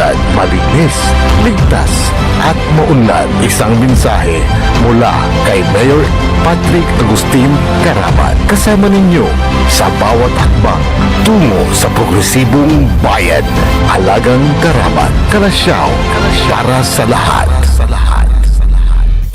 syudad, malinis, ligtas, at maunlad. Isang mensahe mula kay Mayor Patrick Agustin Caraman. Kasama ninyo sa bawat hakbang tungo sa progresibong bayan. Halagang Caraman, Kalasyaw, para sa lahat.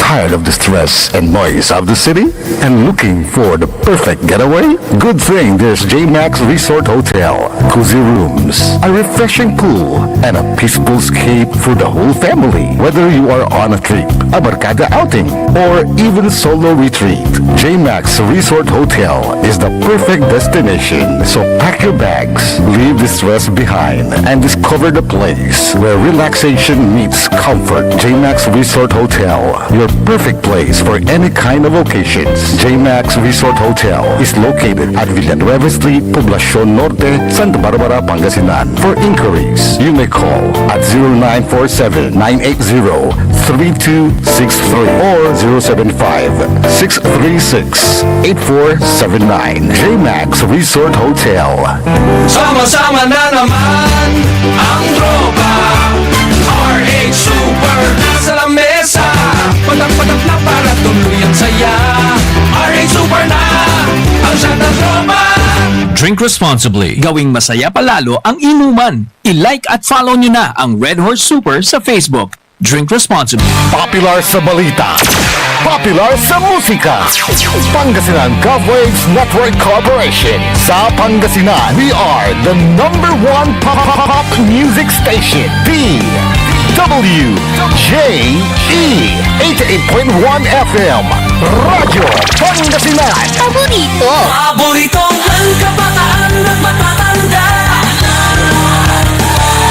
Tired of the stress and noise of the city? And looking for the perfect getaway? Good thing there's J-Max Resort Hotel. Cozy rooms, a refreshing pool, and a peaceful escape for the whole family. Whether you are on a trip, a barkada outing, or even solo retreat, J-Max Resort Hotel is the perfect destination. So pack your bags, leave the stress behind, and discover the place where relaxation meets comfort. J-Max Resort Hotel, your perfect place for any kind of occasions. J-Max Resort Hotel is located at Villanueva Street, Poblacion Norte, Santa Barbara, Pangasinan. For inquiries, you may call at 0947-980-3263 or 075-636-8479. J-Max Resort Hotel. Sama-sama na naman ang tropa. RH Super nasa lamesa. Patak-patak na para tuloy ang saya. RH Super na ang siyang tropa. Drink responsibly. Gawing masaya palalo ang inuman. I-like at follow nyo na ang Red Horse Super sa Facebook. Drink responsibly. Popular sa balita, popular sa musika. Pangasinan Govwaves Network Corporation. Sa Pangasinan, we are the #1 pop music station. WJE 88.1 FM Radyo Pangasinan. Paboritong ang kabataan at matatanda.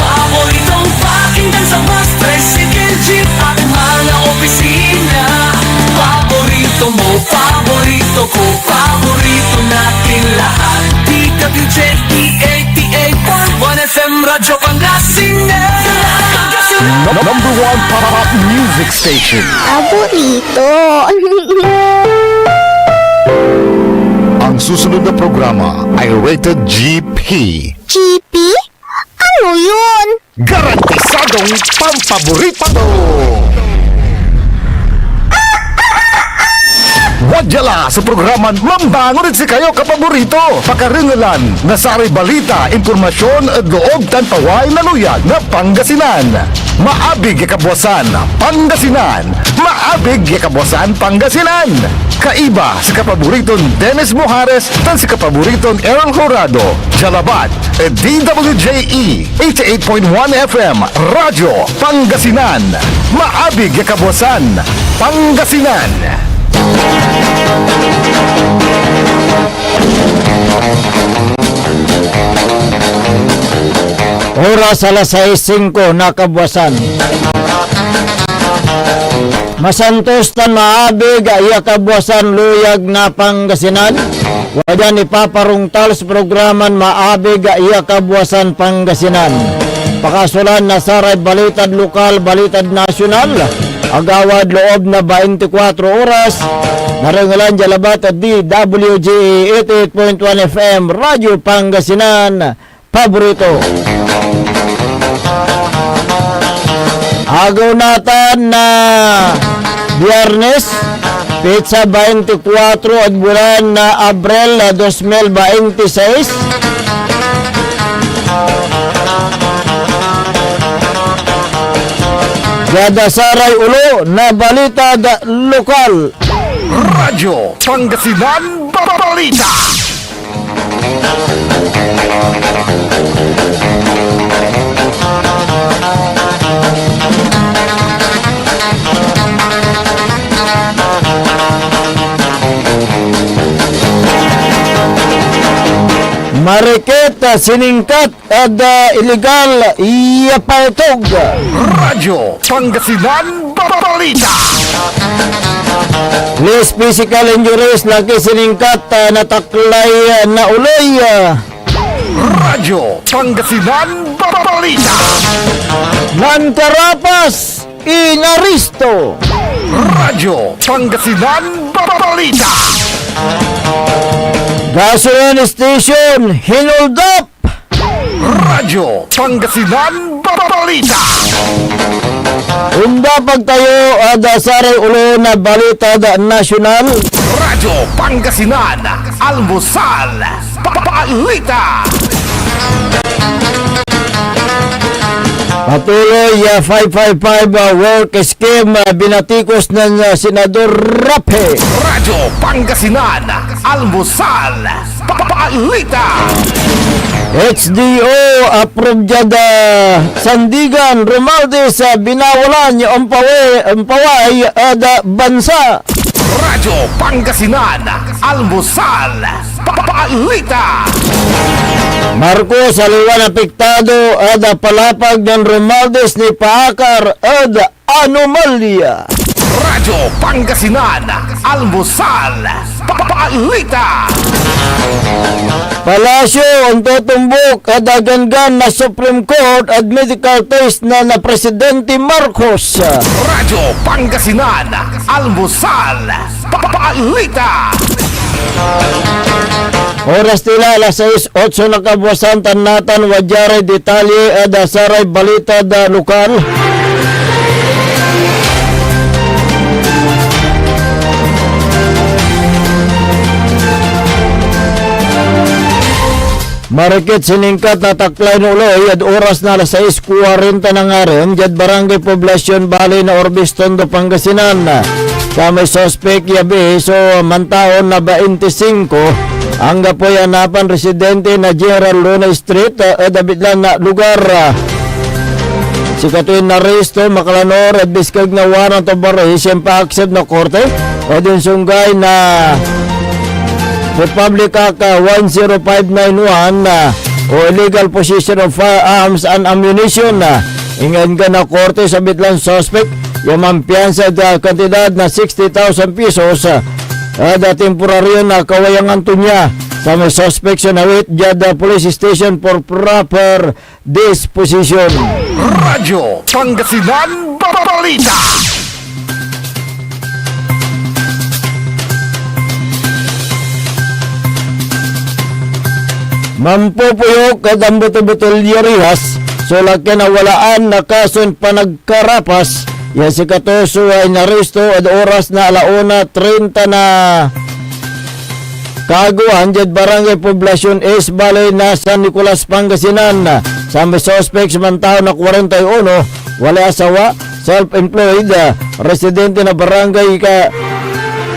Paboritong pakinggan sa bus, tricycle, jeep at mga opisina. Paborito mo, paborito ko, paborito natin lahat. DWJE 88.1 FM Radyo Pangasinan. #1 pop music station. Paborito. Ang susunod na programa ay rated GP. GP? Ano yun? Garantisadong pampaborito! Wadyala sa programan Mambangon si kayo kapaborito. Pakaringalan na sari balita, impormasyon at loob tanpaway na luyag na Pangasinan. Maabig yakabwasan Pangasinan. Maabig yakabwasan Pangasinan. Kaiba sa kapaboriton Dennis Mojares tan si kapaboriton Aaron Jurado. Jalabat at DWJE 88.1 FM Radyo Pangasinan. Maabig yakabwasan Pangasinan. Oras alas 6:05 na kabwasan. Masantos tan maabig iya kabwasan luyag na Pangasinan. Wadan ipaparungtal sa programan maabig iya kabwasan Pangasinan. Pakasulan na saray balitad lokal, balitad nasyonal. Agawad loob na 24 oras. Narangalan jalabat at DWJE 88.1 FM Radyo Pangasinan. Paborito. Agaw natin na Biyernes, pizza 24 at bulan na Abril 2026. Gada saray ulo na balita lokal. Radyo Pangasinan Balita. Marikit, siningkat at illegal iyapaltog. Radyo Pangasinan Balita. List physical injuries lagi siningkat nataklay na uloy. Radyo Pangasinan Balita. Mantarapas inaristo. Radyo Pangasinan Balita. Gasoline station hinold up. Radyo Pangasinan Balita! Unda pagtayo ada saray ulo na balita da nasyonal. Radyo Pangasinan, Almusal, Balita! Patuloy 555 work scheme binatikos ng Senador Rape. Radyo Pangasinan, Almusal, Balita! HDO approved jada Sandigan Romualdez sa binawalan yung umpaway ada bansa. Radyo Pangasinan, Almusal, Balita! Marcos aliwan apektado ada palapag ng Romualdez ni Paakar ada anomalya. Radyo Pangasinan, Almusal, Balita! Palasyo ang tutumbok at aganggan na Supreme Court at medical test na Presidente Marcos. Radyo Pangasinan, Almusal, Balita! Oras tila alas 6:08 na kabuwasan tanatan wadyare detalye at saray balita da lokal. Marikit siningkat na taklay no uloy at oras na alas 6:40 na nga rin jad Barangay Poblacion Bali na Orbis Tondo Pangasinan. Sa may suspect yabi so mantaon na 25 ang gapoy anapan residente na General Luna Street dabitlan na lugar. Si Katuin na resto makalanor at biskag na warang tobaray siyang pa-accept na korte o din sunggay na Republic Act 10591 o illegal possession of firearms and ammunition. Ingan ka na korte sa bitlang suspect yung mampiyansa da kantidad na 60,000 pesos da temporaryo na kawayangan to niya sa may suspect sa nawit Jada Police Station for proper disposition. Radyo Pangasinan, Balita! Mampupuyok at ang buto-butol yarihas so laki na walaan na kason panagkarapas yan si Katoso ay naresto at oras na 1:30 na kaguan dyan Barangay Poblacion East Balay na San Nicolas Pangasinan. Sa may suspects man tao na 41 wala asawa, self-employed, residente na barangay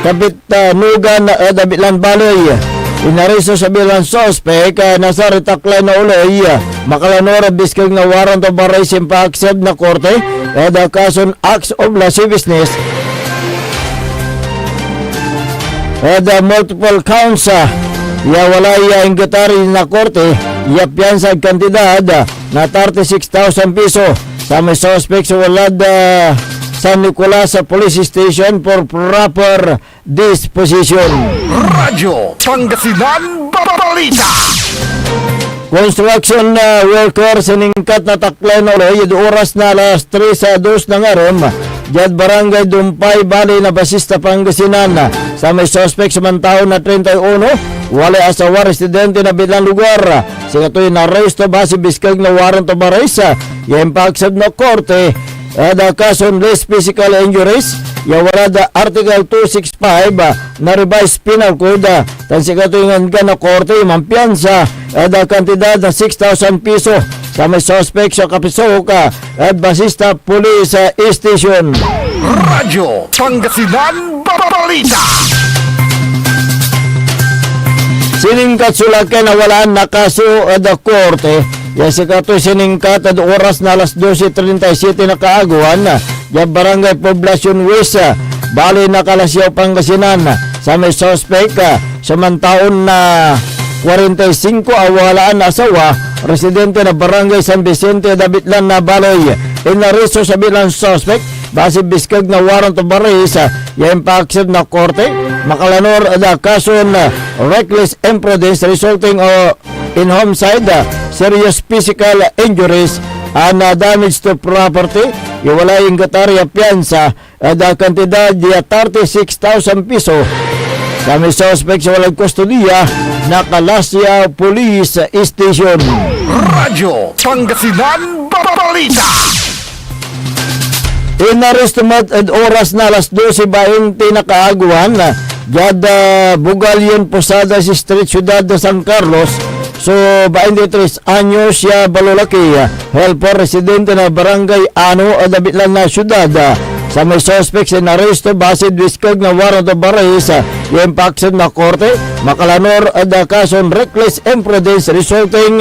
Kabitanugan Dabilan Balay. Inaresto sa bilang suspect nasa retaklay na uloy makalanora biskag na warrant of arrest pa-accept na korte ada kason acts of lascivious business ada multiple counts walay ingatari na korte piyansa kantidad na 36,000 piso sa may suspect sa walad San Nicolas Police Station for proper disposition. Radyo Pangasinan, Balita! Construction worker siningkat na taklay na uloy oras na alas 3:02 na nga ron dyan Barangay Dumpay Bali na Basista Pangasinan. Sa may suspect sa mantao na 31 wala asawa residente na bilang lugar. Sa katoy na arresto base biskag na warrant of arrest yung pa-accept na korte ada kason less physical injuries wala da Article 265 na revised penal code tan si katuingan ka na korte mampiyansa ada kantidad na 6,000 piso sa may suspect sa Kapisoka at Basista Police Station. Radyo Pangasinan, Balita! Siningkat sulakan na walaan na kaso ada korte si katoy siningkat at oras na alas 12:37 na kaaguan yung Barangay Poblacion West Bali na Kalasyaw Pangasinan. Sa may suspect samantaon na 45 awalaan na asawa residente na Barangay San Vicente Dabitlan na Baloy. Inaresto sa bilang suspect base biskag na warrant of arrest yung pa-accept na korte makalanor ada kason reckless imprudence resulting in homicide, serious physical injuries and damage to property. Iwala yung gatarya piyansa ada kantidad ya 36,000 piso. Sa may suspect sa walang kustodiya na Kalasyaw Police Station. Radyo Pangasinan, balita. Inarestumat at oras na alas 12:20 na kaaguhan na Jada Bugalyon Posada si Street Ciudad de San Carlos. So 23 anyos siya balolaki, helper residente na barangay Ano o Dabitlan na syudad. Sa may suspect sa naresto base diskag na warrant of arrest yung paksan na korte makalanor at kason reckless imprudence resulting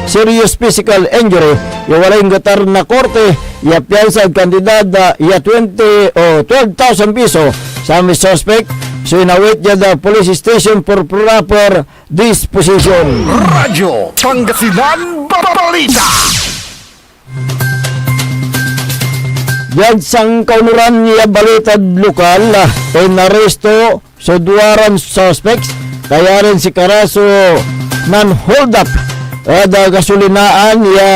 serious physical injury yung walang gatar na korte iya piyansa ang kandidad iya 20 o 12,000 piso sa may suspect. So inawit niya the police station for proper disposition. Radyo Pangasinan balita. Yan sang kaunuran niya balitad lokal ay naresto sa duwaran suspects kaya rin si Karaso nan hold up at gasulinaan ya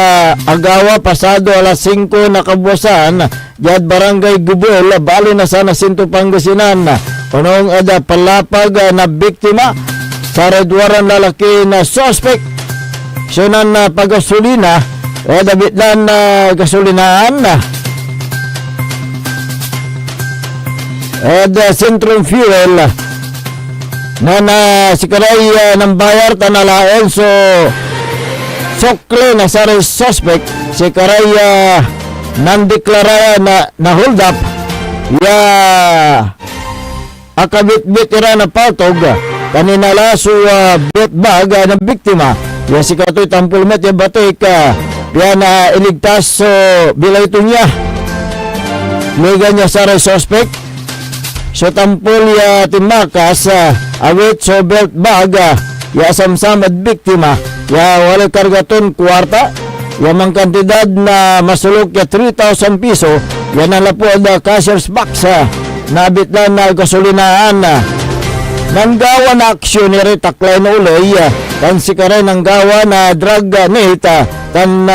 agawa pasado alas 5 na kabuwasan yad barangay Gubol bali na sana Sinto Pangasinan unong ada palapag na biktima sa duwaran lalaki na suspect sunan na pagasulina dabitlan na gasulinaan the Centrum Fuel na sikaray ng bayar tanalain so sokle na sa suspect sikaray nandeklara na hold up ya akabit-bit ira na patog kanina laso bit bag ng biktima ya sikatoy tampulmet ya batik ya na iligtas so bila ito niya liga niya sa suspect. So tampol ya timakas awit so belt bag ya samsamad biktima ya wala kargaton kwarta ya mang kantidad na masulok ya 3,000 piso ya nalapo da cashier's box nabit na gasolinaan nanggawa na aksyon ni retaklay na uloy kan sikaray nanggawa na drug nita kan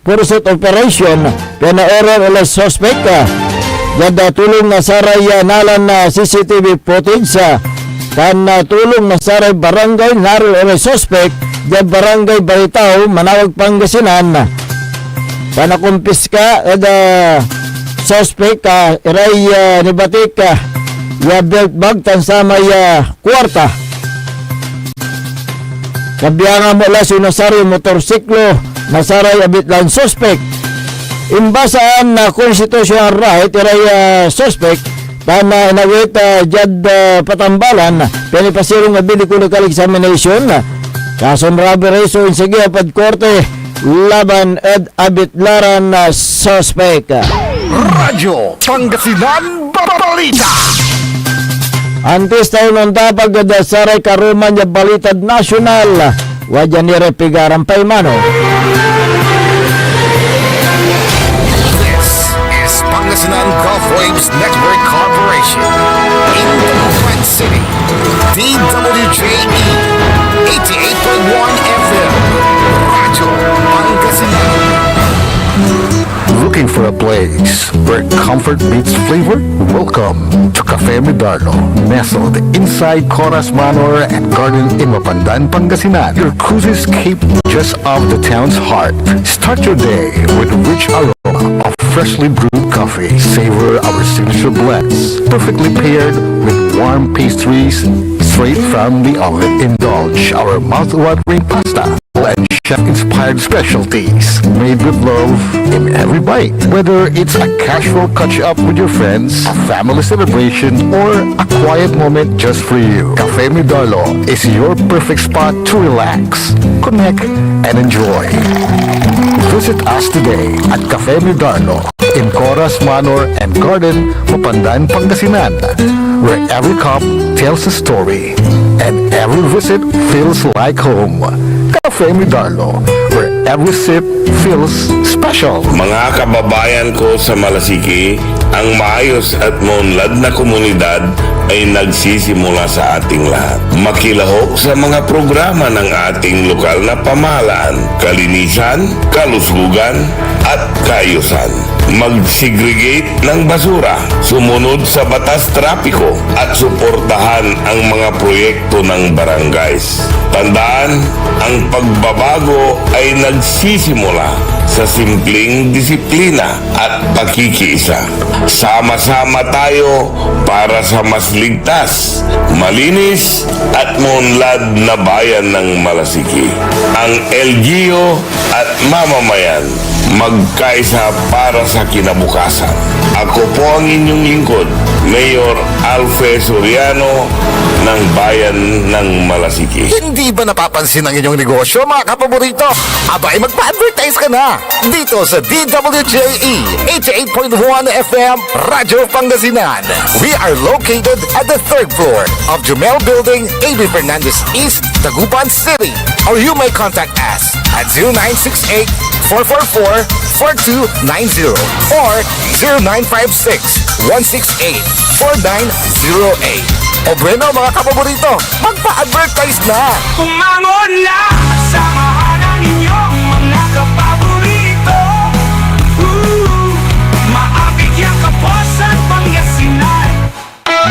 pursuit operation kaya na error ulit suspect Yada tulong na saray nalan na CCTV footage kan tulong na saray barangay narol o suspect yad barangay Baritaw Manawag Pangasinan kan kumpiska yada suspect iray nibatik ya belt bag tan samay kwarta kabiyangan mo la sinasari motorsiklo nasaray abitlan suspect imbasaan na constitutional right iray suspect tan inawit jad patambalan pinipasirong na biliko local examination kason robbery so insige pad korte laban ed abitlaran na suspect. Radyo Pangasinan balita. Antes tayo nung tapag saray karuman ya balitad nasyonal wajan nire pigaran paimano. Pangasinan Gulf Waves Network Corporation in the Quad City. DWJE 88.1 FM. Radyo Pangasinan. Looking for a place where comfort meets flavor? Welcome to Cafe Medardo, nestled inside Coras Manor and Garden in Mapandan, Pangasinan. Your cozy escape just off the town's heart. Start your day with rich aroma of freshly brewed coffee. Savor our signature blends, perfectly paired with warm pastries straight from the oven. Indulge our mouth-watering pasta and chef-inspired specialties made with love in every bite. Whether it's a casual catch-up with your friends, a family celebration, or a quiet moment just for you, Cafe Medardo is your perfect spot to relax, connect, and enjoy. Visit us today at Cafe Medardo in Coras Manor and Garden, Mapandan, Pangasinan, where every cup tells a story and every visit feels like home. Cafe Medardo, where every sip feels special. Mga kababayan ko sa Malasiki, ang maayos at maunlad na komunidad ay nagsisimula sa ating lahat. Makilahok sa mga programa ng ating lokal na pamahalaan, kalinisan, kalusugan, at kaayusan. Mag-segregate ng basura, sumunod sa batas trapiko, at suportahan ang mga proyekto ng barangays. Tandaan, ang pagbabago ay nagsisimula sa simpleng disiplina at pakikiisa. Sama-sama tayo para sa mas ligtas, malinis at maunlad na bayan ng Malasiki. Ang LGU at mamamayan magkaisa para sa kinabukasan. Ako po ang inyong lingkod, Mayor Alfe Soriano ng Bayan ng Malasiki. Hindi ba napapansin ang inyong negosyo, mga kapaborito? Abay, magpa-advertise ka na dito sa DWJE 88.1 FM Radyo Pangasinan. We are located at the 3rd floor of Jumel Building, A.B. Fernandez East, Taguban City. Or you may contact us at 0968-444-4290 or 0956-168-4908. O bueno, mga kapaborito, magpa-advertise na! Umangon na! Samahan ang inyong mga kapaborito. Maabigyan ka po sa Pangasinan.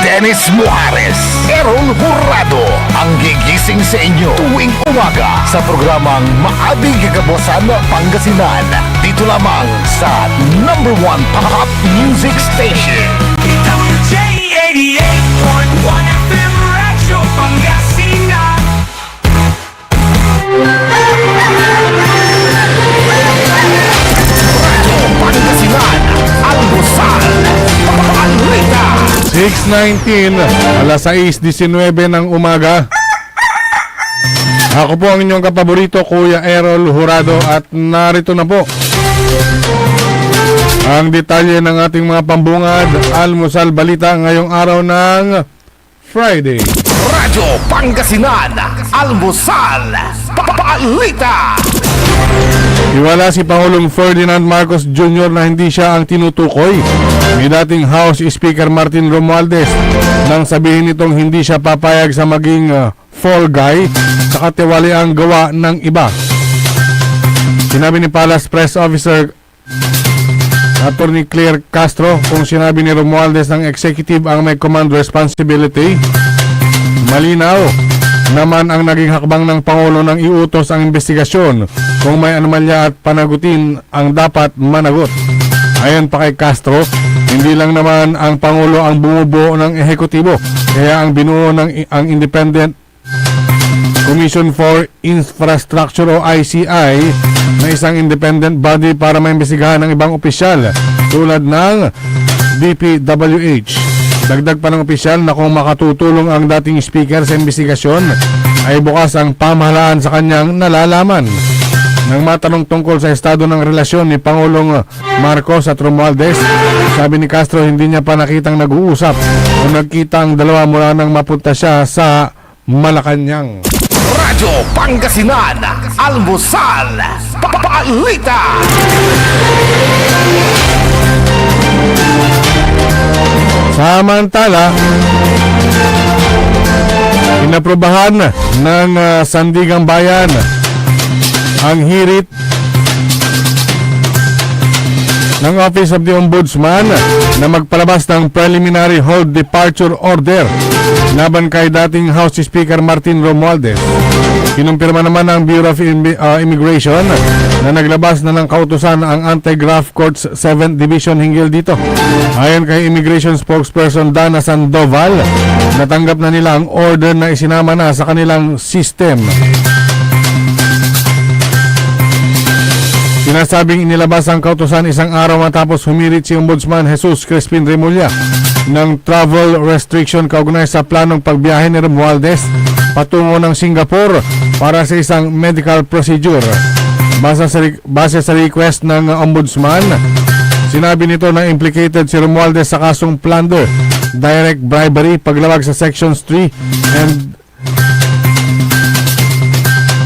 Dennis Muarez, Errol Hurado, ang gigising sa inyo tuwing umaga sa programang Maabig Kagabosan Pangasinan. Dito lamang sa #1 Pop Music Station. WJ 88.1 FM Radyo Pangasinan. Pangasinan, Almusal, Balita. 6:19, alas 6:19 ng umaga. Ako po ang inyong kapaborito, Kuya Errol Hurado, at narito na po ang detalye ng ating mga pambungad almusal balita ngayong araw ng Friday. Radyo Pangasinan, Almusal, Balita. Iwala si Pangulong Ferdinand Marcos Jr. na hindi siya ang tinutukoy ni dating House Speaker Martin Romualdez nang sabihin nitong hindi siya papayag sa maging fall guy sa katiwaliang gawa ng iba. Sinabi ni Palace Press Officer Attorney Claire Castro kung sinabi ni Romualdez ng executive ang may command responsibility. Malinaw naman ang naging hakbang ng Pangulo ng iutos ang investigasyon kung may anomalya at panagutin ang dapat managot. Ayon pa kay Castro, hindi lang naman ang Pangulo ang bumubuo ng ehekutibo, kaya ang binuo ng ang Independent Commission for Infrastructure o ICI na isang independent body para maimbestigahan ng ibang opisyal tulad ng DPWH. Dagdag pa ng opisyal na kung makatutulong ang dating speaker sa investigasyon ay bukas ang pamahalaan sa kanyang nalalaman. Nang matanong tungkol sa estado ng relasyon ni Pangulong Marcos at Romualdez, sabi ni Castro hindi niya pa nakitang nag-uusap o nagkita ang dalawa mula nang mapunta siya sa Malacanang. Radyo Pangasinan, Almusal, Balita. Samantala, inaprobahan ng Sandigang Bayan ang hirit ng Office of the Ombudsman na magpalabas ng preliminary hold departure order laban kay dating House Speaker Martin Romualdez. Kinumpirma naman ng Bureau of Immigration na naglabas na ng kautusan ang Anti-Graft Court's 7th Division hinggil dito. Ayon kay Immigration Spokesperson Dana Sandoval, natanggap na nila ang order na isinama na sa kanilang system. Sinasabing inilabas ang kautusan isang araw matapos humirit si Ombudsman Jesus Crispin Remulla ng travel restriction kaugnay sa planong pagbiyahe ni Romualdez patungo ng Singapore para sa isang medical procedure. Base sa request ng Ombudsman, sinabi nito na implicated si Romualdez sa kasong plunder, direct bribery, paglabag sa Sections 3 and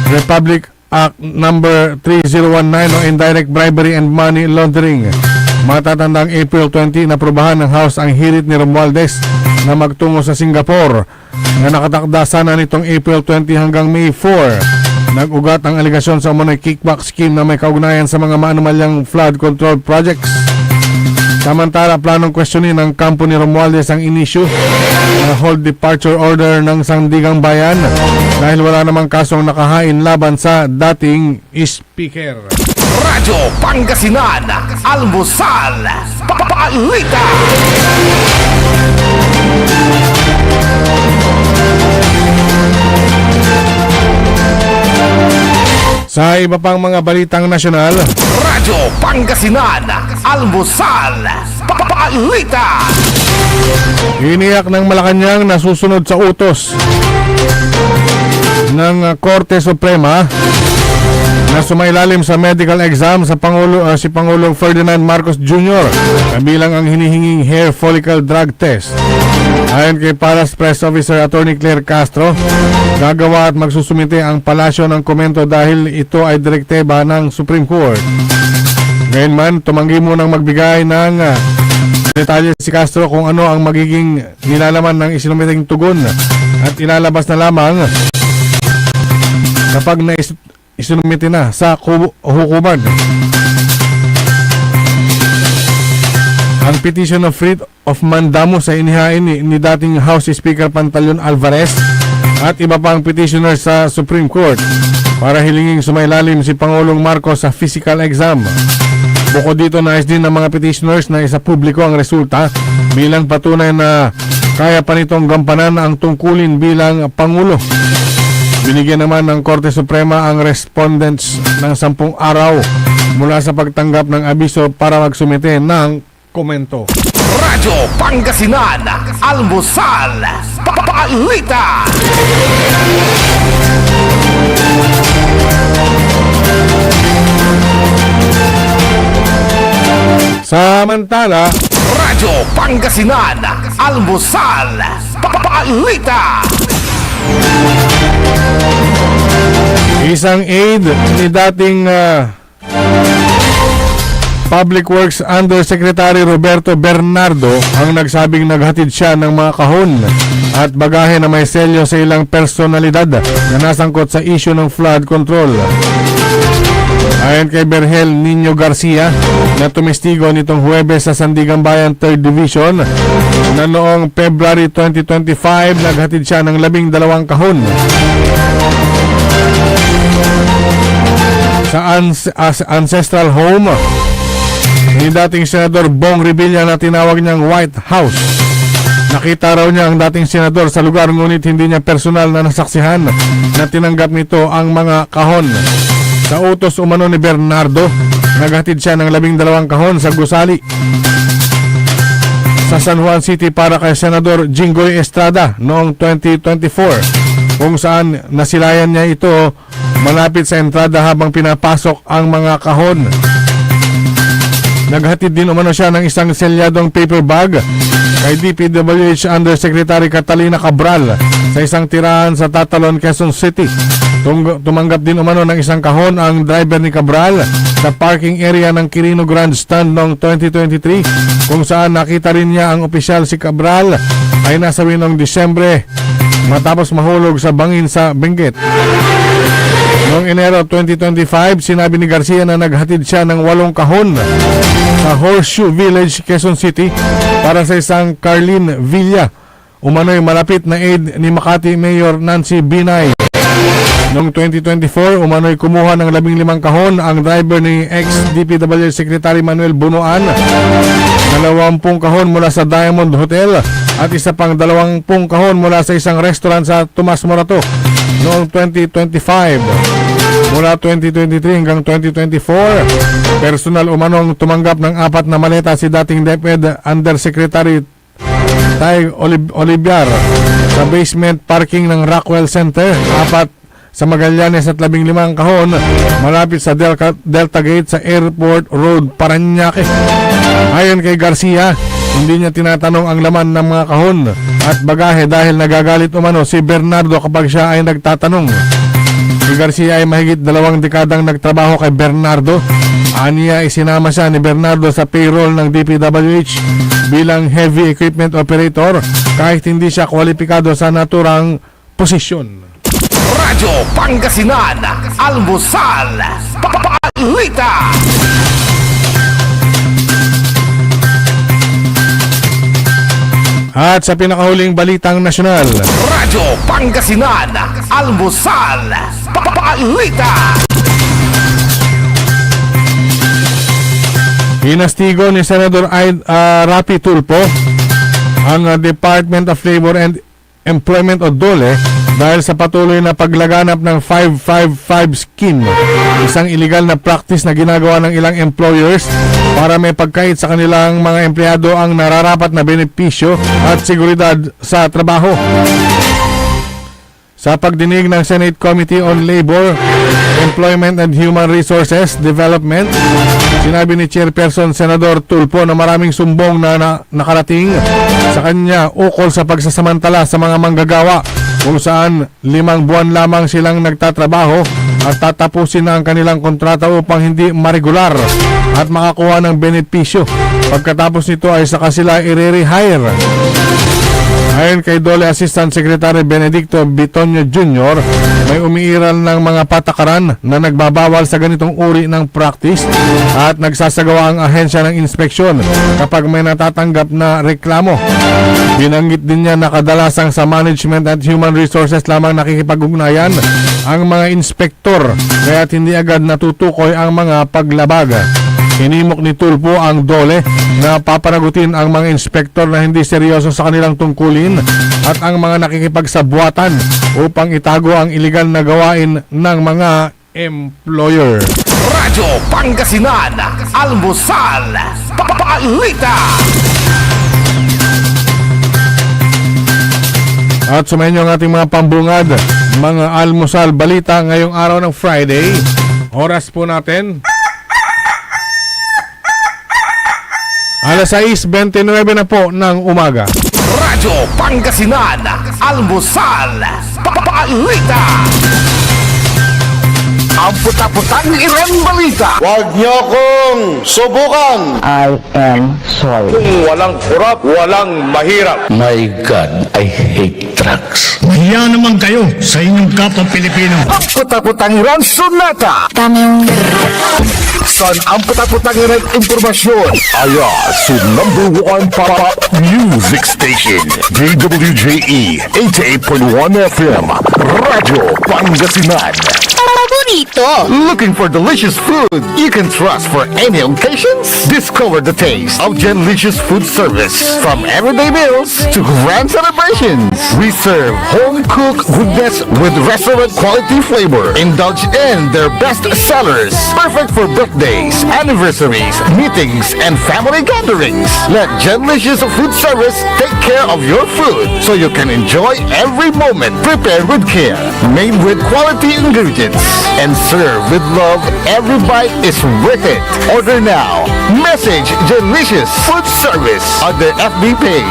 Republic Act number 3019 o indirect bribery and money laundering. Matatandang April 20 naprubahan ng House ang hirit ni Romualdez na magtungo sa Singapore na nakatakda sana nitong April 20 hanggang May 4. Nag-ugat ang aligasyon sa umunay kickback scheme na may kaugnayan sa mga maanumalyang flood control projects. Samantala, planong questionin ng kampo ni Romualdez ang inisyu na hold departure order ng Sandigang Bayan dahil wala namang kasong nakahain laban sa dating speaker. Radyo Pangasinan, Almusal, Balita. Sa iba pang mga balitang nasyonal, Radyo Pangasinan, Almusal, Balita. iniyak ng Malacanang na susunod sa utos ng Korte Suprema na sumailalim sa medical exam sa si Pangulong Ferdinand Marcos Jr. kabilang ang hinihinging hair follicle drug test. Ayon kay Palace Press Officer Attorney Claire Castro, gagawa at magsusumite ang palasyo ng komento dahil ito ay direkteba ng Supreme Court. Gayunman, tumanggi munang magbigay ng detalye si Castro kung ano ang magiging nilalaman ng isinumiting tugon at ilalabas na lamang kapag isinumite na sa hukuman. Ang petition of writ of mandamus ay inihain ni dating House Speaker Pantaleon Alvarez at iba pang petitioner sa Supreme Court para hilinging sumailalim si Pangulong Marcos sa physical exam. Bukod dito, nais din ng mga petitioners na isapubliko ang resulta bilang patunay na kaya pa nitong gampanan ang tungkulin bilang Pangulo. Binigyan naman ng Korte Suprema ang respondents ng 10 araw mula sa pagtanggap ng abiso para magsumite ng komento. Radyo Pangasinan, Almusal, Balita. Samantala, Radyo Pangasinan, Almusal, Balita. isang aide ni dating Public Works Undersecretary Roberto Bernardo ang nagsabing naghatid siya ng mga kahon at bagahe na may selyo sa ilang personalidad na nasangkot sa issue ng flood control. Ayon kay Berhel Nino Garcia na tumestigo nitong Huwebes sa Sandigan Bayan 3rd Division na noong February 2025 naghatid siya ng 12 kahon sa ancestral home ni dating Senador Bong Revilla na tinawag niyang White House. Nakita raw niya ang dating senador sa lugar ngunit hindi niya personal na nasaksihan na tinanggap nito ang mga kahon. Sa utos umano ni Bernardo, naghatid siya ng 12 kahon sa gusali sa San Juan City para kay Senador Jinggoy Estrada noong 2024, kung saan nasilayan niya ito malapit sa entrada habang pinapasok ang mga kahon. Naghatid din umano siya ng isang selyadong paper bag kay DPWH Undersecretary Catalina Cabral sa isang tirahan sa Tatalon, Quezon City. Tumanggap din umano ng isang kahon ang driver ni Cabral sa parking area ng Quirino Grandstand noong 2023, kung saan nakita rin niya ang opisyal si Cabral ay nasa noong Disyembre matapos mahulog sa bangin sa Benguet. Noong Enero 2025, sinabi ni Garcia na naghatid siya ng 8 kahon sa Horseshoe Village, Quezon City para sa isang Carlin Villa, umano'y malapit na aide ni Makati Mayor Nancy Binay. Noong 2024, umano'y kumuha ng 15 kahon ang driver ni ex-DPWH Secretary Manuel Bunuan, 20 kahon mula sa Diamond Hotel at isa pang 20 kahon mula sa isang restaurant sa Tomas Morato noong 2025. Mula 2023 hanggang 2024, personal umanong tumanggap ng 4 na maleta si dating DepEd Undersecretary Tay Oliviar sa basement parking ng Rockwell Center, 4 sa Magallanes at 15 kahon malapit sa Delta Gate sa Airport Road, Parañaque. Ayon kay Garcia, hindi niya tinatanong ang laman ng mga kahon at bagahe dahil nagagalit umano si Bernardo kapag siya ay nagtatanong. Si Garcia ay mahigit 2 dekadang nagtrabaho kay Bernardo. Aniya isinama siya ni Bernardo sa payroll ng DPWH bilang heavy equipment operator kahit hindi siya kwalipikado sa naturang posisyon. Radyo Pangasinan, Almusal, Balita. At sa pinakahuling balitang nasyonal, Radyo Pangasinan, Almusal, Balita. Hinastigo ni Senador Rapi Tulfo ang Department of Labor and Employment o DOLE dahil sa patuloy na paglaganap ng 555 scheme, isang illegal na practice na ginagawa ng ilang employers para may pagkait sa kanilang mga empleyado ang nararapat na benepisyo at seguridad sa trabaho. Sa pagdinig ng Senate Committee on Labor, Employment and Human Resources Development, sinabi ni Chairperson Senador Tulfo na maraming sumbong na nakarating sa kanya ukol sa pagsasamantala sa mga manggagawa kung saan 5 buwan lamang silang nagtatrabaho at tatapusin na ang kanilang kontrata upang hindi maregular at makakuha ng benepisyo. Pagkatapos nito ay saka sila i-rehire. Ayon kay DOLE Assistant Secretary Benedicto Bitonio Jr., may umiiral ng mga patakaran na nagbabawal sa ganitong uri ng practice at nagsasagawa ang ahensya ng inspeksyon kapag may natatanggap na reklamo. Binanggit din niya na kadalasang sa Management at Human Resources lamang nakikipag-ugnayan ang mga inspektor kaya't hindi agad natutukoy ang mga paglabag. Hinimok ni Tulfo ang DOLE na papanagutin ang mga inspektor na hindi seryoso sa kanilang tungkulin at ang mga nakikipagsabwatan upang itago ang iligal na gawain ng mga employer. Radyo Pangasinan, Almusal, Balita. At sumayin niyo ang ating mga pambungad, mga almusal balita ngayong araw ng Friday. Oras po natin alas 6:29 na po ng umaga. Radyo Pangasinan, Almusal, Balita. Ang puta-putang Iran balita. Huwag niyo akong subukan. I am sorry. Kung walang kurap, walang mahirap. My God, I hate trucks. Mahiya naman kayo sa inyong kapwa Pilipino. Ang puta-putang Iran Sonata. Dami yung San ang puta-putang Iran impormasyon. Aya sa #1 pop music station. DWJE 88.1 FM. Radyo Pangasinan. paborito. Looking for delicious food you can trust for any occasions? Discover the taste of Genlicious Food Service. From everyday meals to grand celebrations, we serve home-cooked goodness with restaurant-quality flavor. Indulge in their best sellers. Perfect for birthdays, anniversaries, meetings, and family gatherings. Let Genlicious Food Service take care of your food so you can enjoy every moment. Prepared with care, made with quality ingredients, and served with love. Every bite is worth it. Order now. Message Genlicious Food Service on their FB page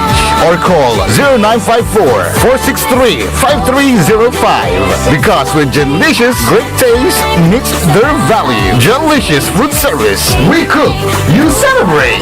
or call 0954-463-5305. Because with Genlicious, great taste meets their value. Genlicious Food Service. We cook, you celebrate.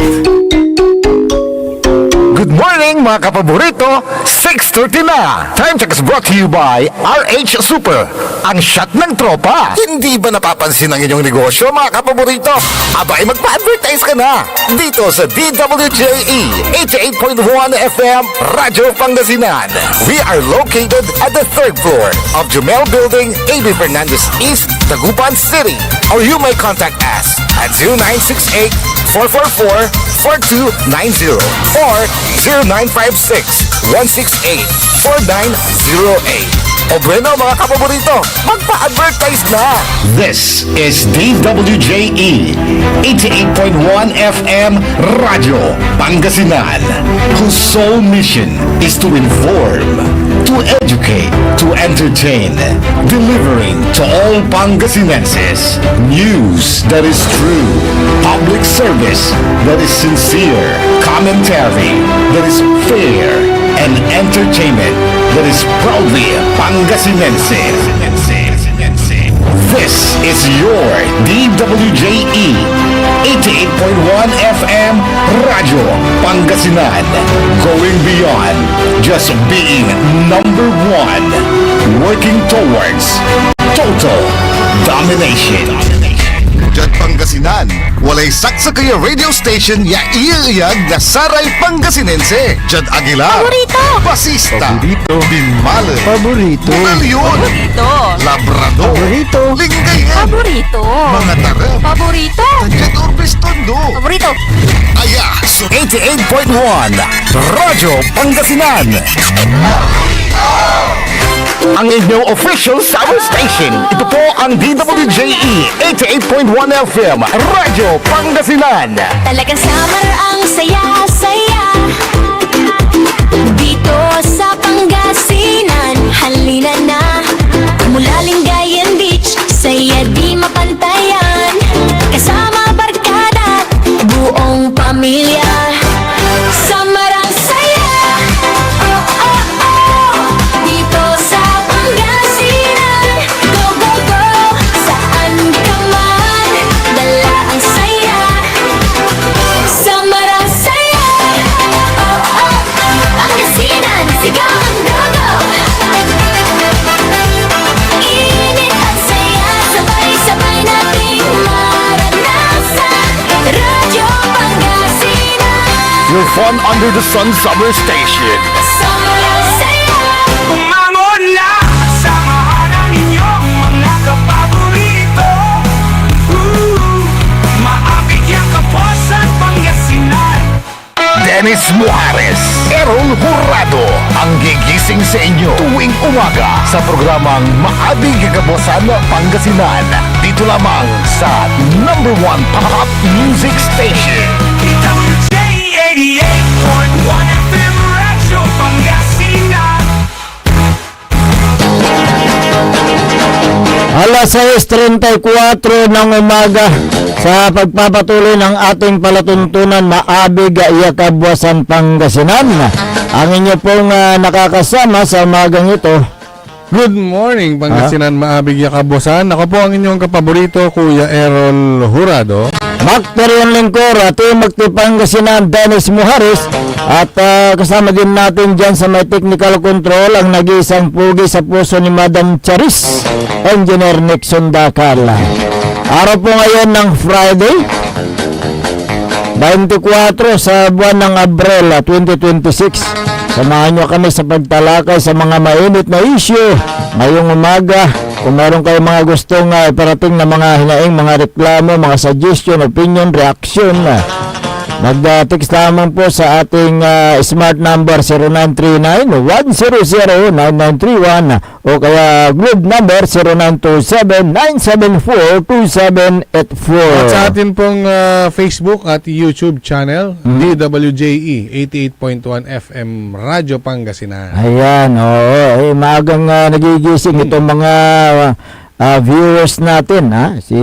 Good morning mga kapaborito, 6:30 na. Time check is brought to you by RH Super, ang shot ng tropa. Hindi ba napapansin ang inyong negosyo mga kapaborito? Abay magpa-advertise ka na dito sa DWJE 88.1 FM Radyo Pangasinan. We are located at the 3rd floor of Jumel Building, AB Fernandez East, Dagupan City. Or you may contact us at 0968-444-4290 or 0956-168-4908. O bueno mga kapaborito, magpa-advertise na! This is DWJE 88.1 FM Radio Pangasinan, whose sole mission is to inform, to educate, to entertain, delivering to all Pangasinenses news that is true, public service that is sincere, commentary that is fair, and entertainment that is proudly Pangasinense. This is your DWJE 88.1 FM Radio Pangasinan, going beyond just being number one, working towards total domination. Diyan Pangasinan, walay saksa kaya radio station ya iiyag na Saray Pangasinense. Diyan Aguilar, Paborito. Basista, Binmale, Paborito. Bugalyon, Labrador, Paborito. Lingayen, Paborito. mga tarap, Paborito. Diyan Urbis Tondo. Paborito. Aya, so 88.1 Radyo Pangasinan. Ang inyong official summer station. Ito po ang DWJE 88.1 FM Radyo Pangasinan. Talagang summer ang saya-saya. Dito sa Pangasinan, halina na. Mula Lingayen Beach, saya di mapantayan. Kasama barkada, buong pamilya. Summer ang saya. Oh, oh, oh. Dito sa Pangasinan, go, go, go. Saan ka man, dala ang saya. Summer ang saya. Oh, oh, oh. Pangasinan, sigaw ang go-go. Init at saya, sabay-sabay nating maranasan. Radyo Pangasinan, Your fun under the sun summer station. summer ang saya. Umangon na, samahan ang inyong mga kapaborito. Maapig yung Kapuasan, Pangasinan. Dennis Muarez, Errol Hurado, ang gigising sa inyo tuwing umaga sa programang Maabig Kagabosan Pangasinan. Dito lamang sa number 1 pop music station. DWJ 88.1 FM Radyo Pangasinan. Alas 6:34 ng umaga sa pagpapatuloy ng ating palatuntunan Maabig Kabuasan Pangasinan. Ang inyo pong nakakasama sa umagang ito. Good morning, Pangasinan, Maabig Kabuasan. Ako po ang inyong kapaborito, Kuya Errol Hurado. Macterian Lingkor, Team Magti Pangasinan, Dennis Muharis. At kasama din natin dyan sa may technical control ang nag-iisang pugi sa puso ni Madam Charis, Engineer Nixon Dakal. Araw po ngayon ng Friday, 24 sa buwan ng Abril 2026. Samahan nyo kami sa pagtalakay sa mga mainit na issue ngayong umaga. Kung meron kayong mga gustong iparating na mga hinaing, mga reklamo, mga suggestion, opinion, reaction, mag-text lamang po sa ating smart number 0939-100-9931 o kaya group number 0927-974-2784. At sa atin pong Facebook at YouTube channel, DWJE 88.1 FM Radyo Pangasinan. Ayan, oo. Maagang nagigising itong mga viewers natin, ha? Si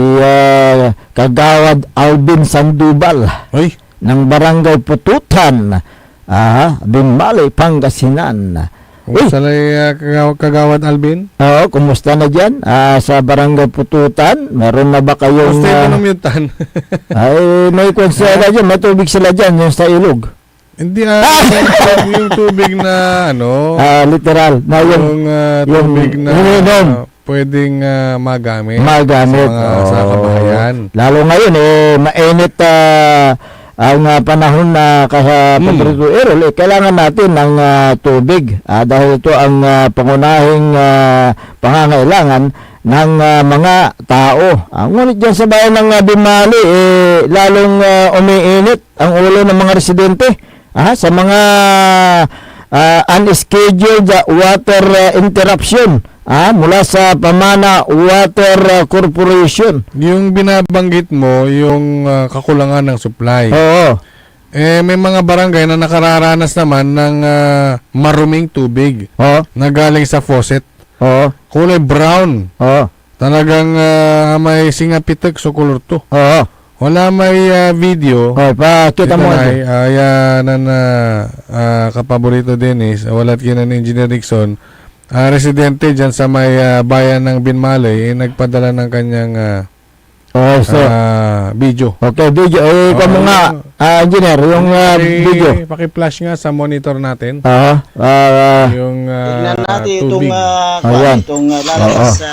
Kagawad Alvin Sandubal Hoy, ng Barangay Pututan, Binmali, Pangasinan. salay Kagawad Alvin. Oo, kumusta na dyan? Sa Barangay Pututan, meron na ba kayong... Basta yung namyutan. ay, may konsela dyan, may tubig sila dyan, yung sa ilog. Hindi yung tubig na ano, Literal, na yung tubig na ininom. pwedeng magamit, Magamit. sa kabahayan. Lalo ngayon, mainit ang panahon na kaya Paborito Errol, kailangan natin ng tubig. Dahil ito ang pangunahing pangangailangan ng mga tao. Ngunit dyan sa bayan ng Binmali, lalong umiinit ang ulo ng mga residente. Sa mga unscheduled water interruption mula sa Pamana Water Corporation. Yung binabanggit mo, yung kakulangan ng supply. Oo. May mga barangay na nakararanas naman ng maruming tubig Oo. na galing sa faucet. Oo. Kulay brown. Oo. Talagang may singapitek sa kulor to. Oo. Wala may video. Pakita mo. Yan ang kapaborito Dennis. Walat kinan Engineer Nixon. Residente dyan sa may bayan ng Binmalay, nagpadala ng kanyang Oh, so, video. okay, video. Ikaw mo nga, engineer, yung video. Paki-flash nga sa monitor natin. Yung Tignan natin tubig. Ayan. itong lalabas sa...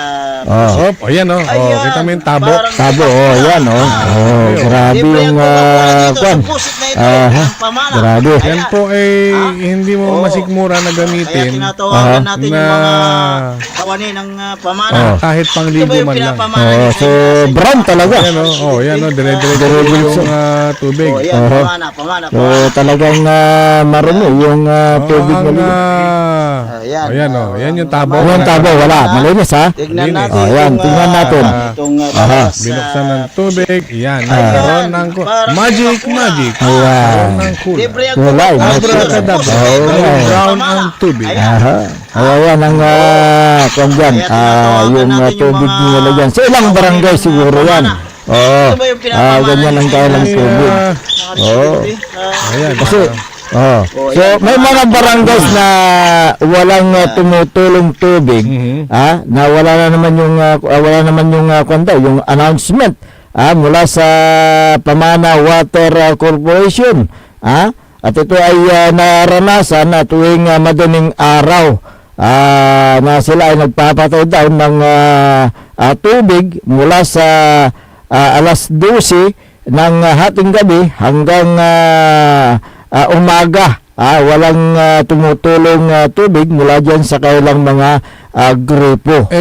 Ayan o. Kita mo yung tabo. Tabo, yan, grabe yung, kwan. Grabe. Yan po ay hindi mo masikmura na Kaya gamitin tinatawagan natin na yung mga kawani ng pamana. kahit pang Ito libo ba yung man lang. pinapamana? So, brown talaga. Ayan o. Yan o. Dire-dire yung tubig. Oh, yan, pamana. So, talagang marumi yung tubig na Ang, ligo. Ayan. ayan o. Yan yung tabo. Yung tabo, wala. Malinis, ha? Tignan Linis. natin Ayan, tingnan natin. itong lalabas sa... Binuksan ng tubig. Yan. Meron ng magic. Ayan. Meron ng kulay. Libre ang Kulay. Abracadabra. Brown ang tubig. Aha. Ayan ang kwan dyan. Yung tubig nila dyan. Sa ilang barangay siguro yan. Oo. Ito ba yung pinapamana? Ganyan ang kailang tubig. Oo. Ayan. Kasi, so may mga barangays na walang tumutulong tubig, na wala naman yung kwenta, yung announcement mula sa Pamana Water Corporation. At ito ay naranasan na tuwing madaling araw na sila ay nagpapatay daw ng tubig mula sa alas 12 ng hating gabi hanggang umaga. Walang tumutulong tubig mula dyan sa kailang mga grupo.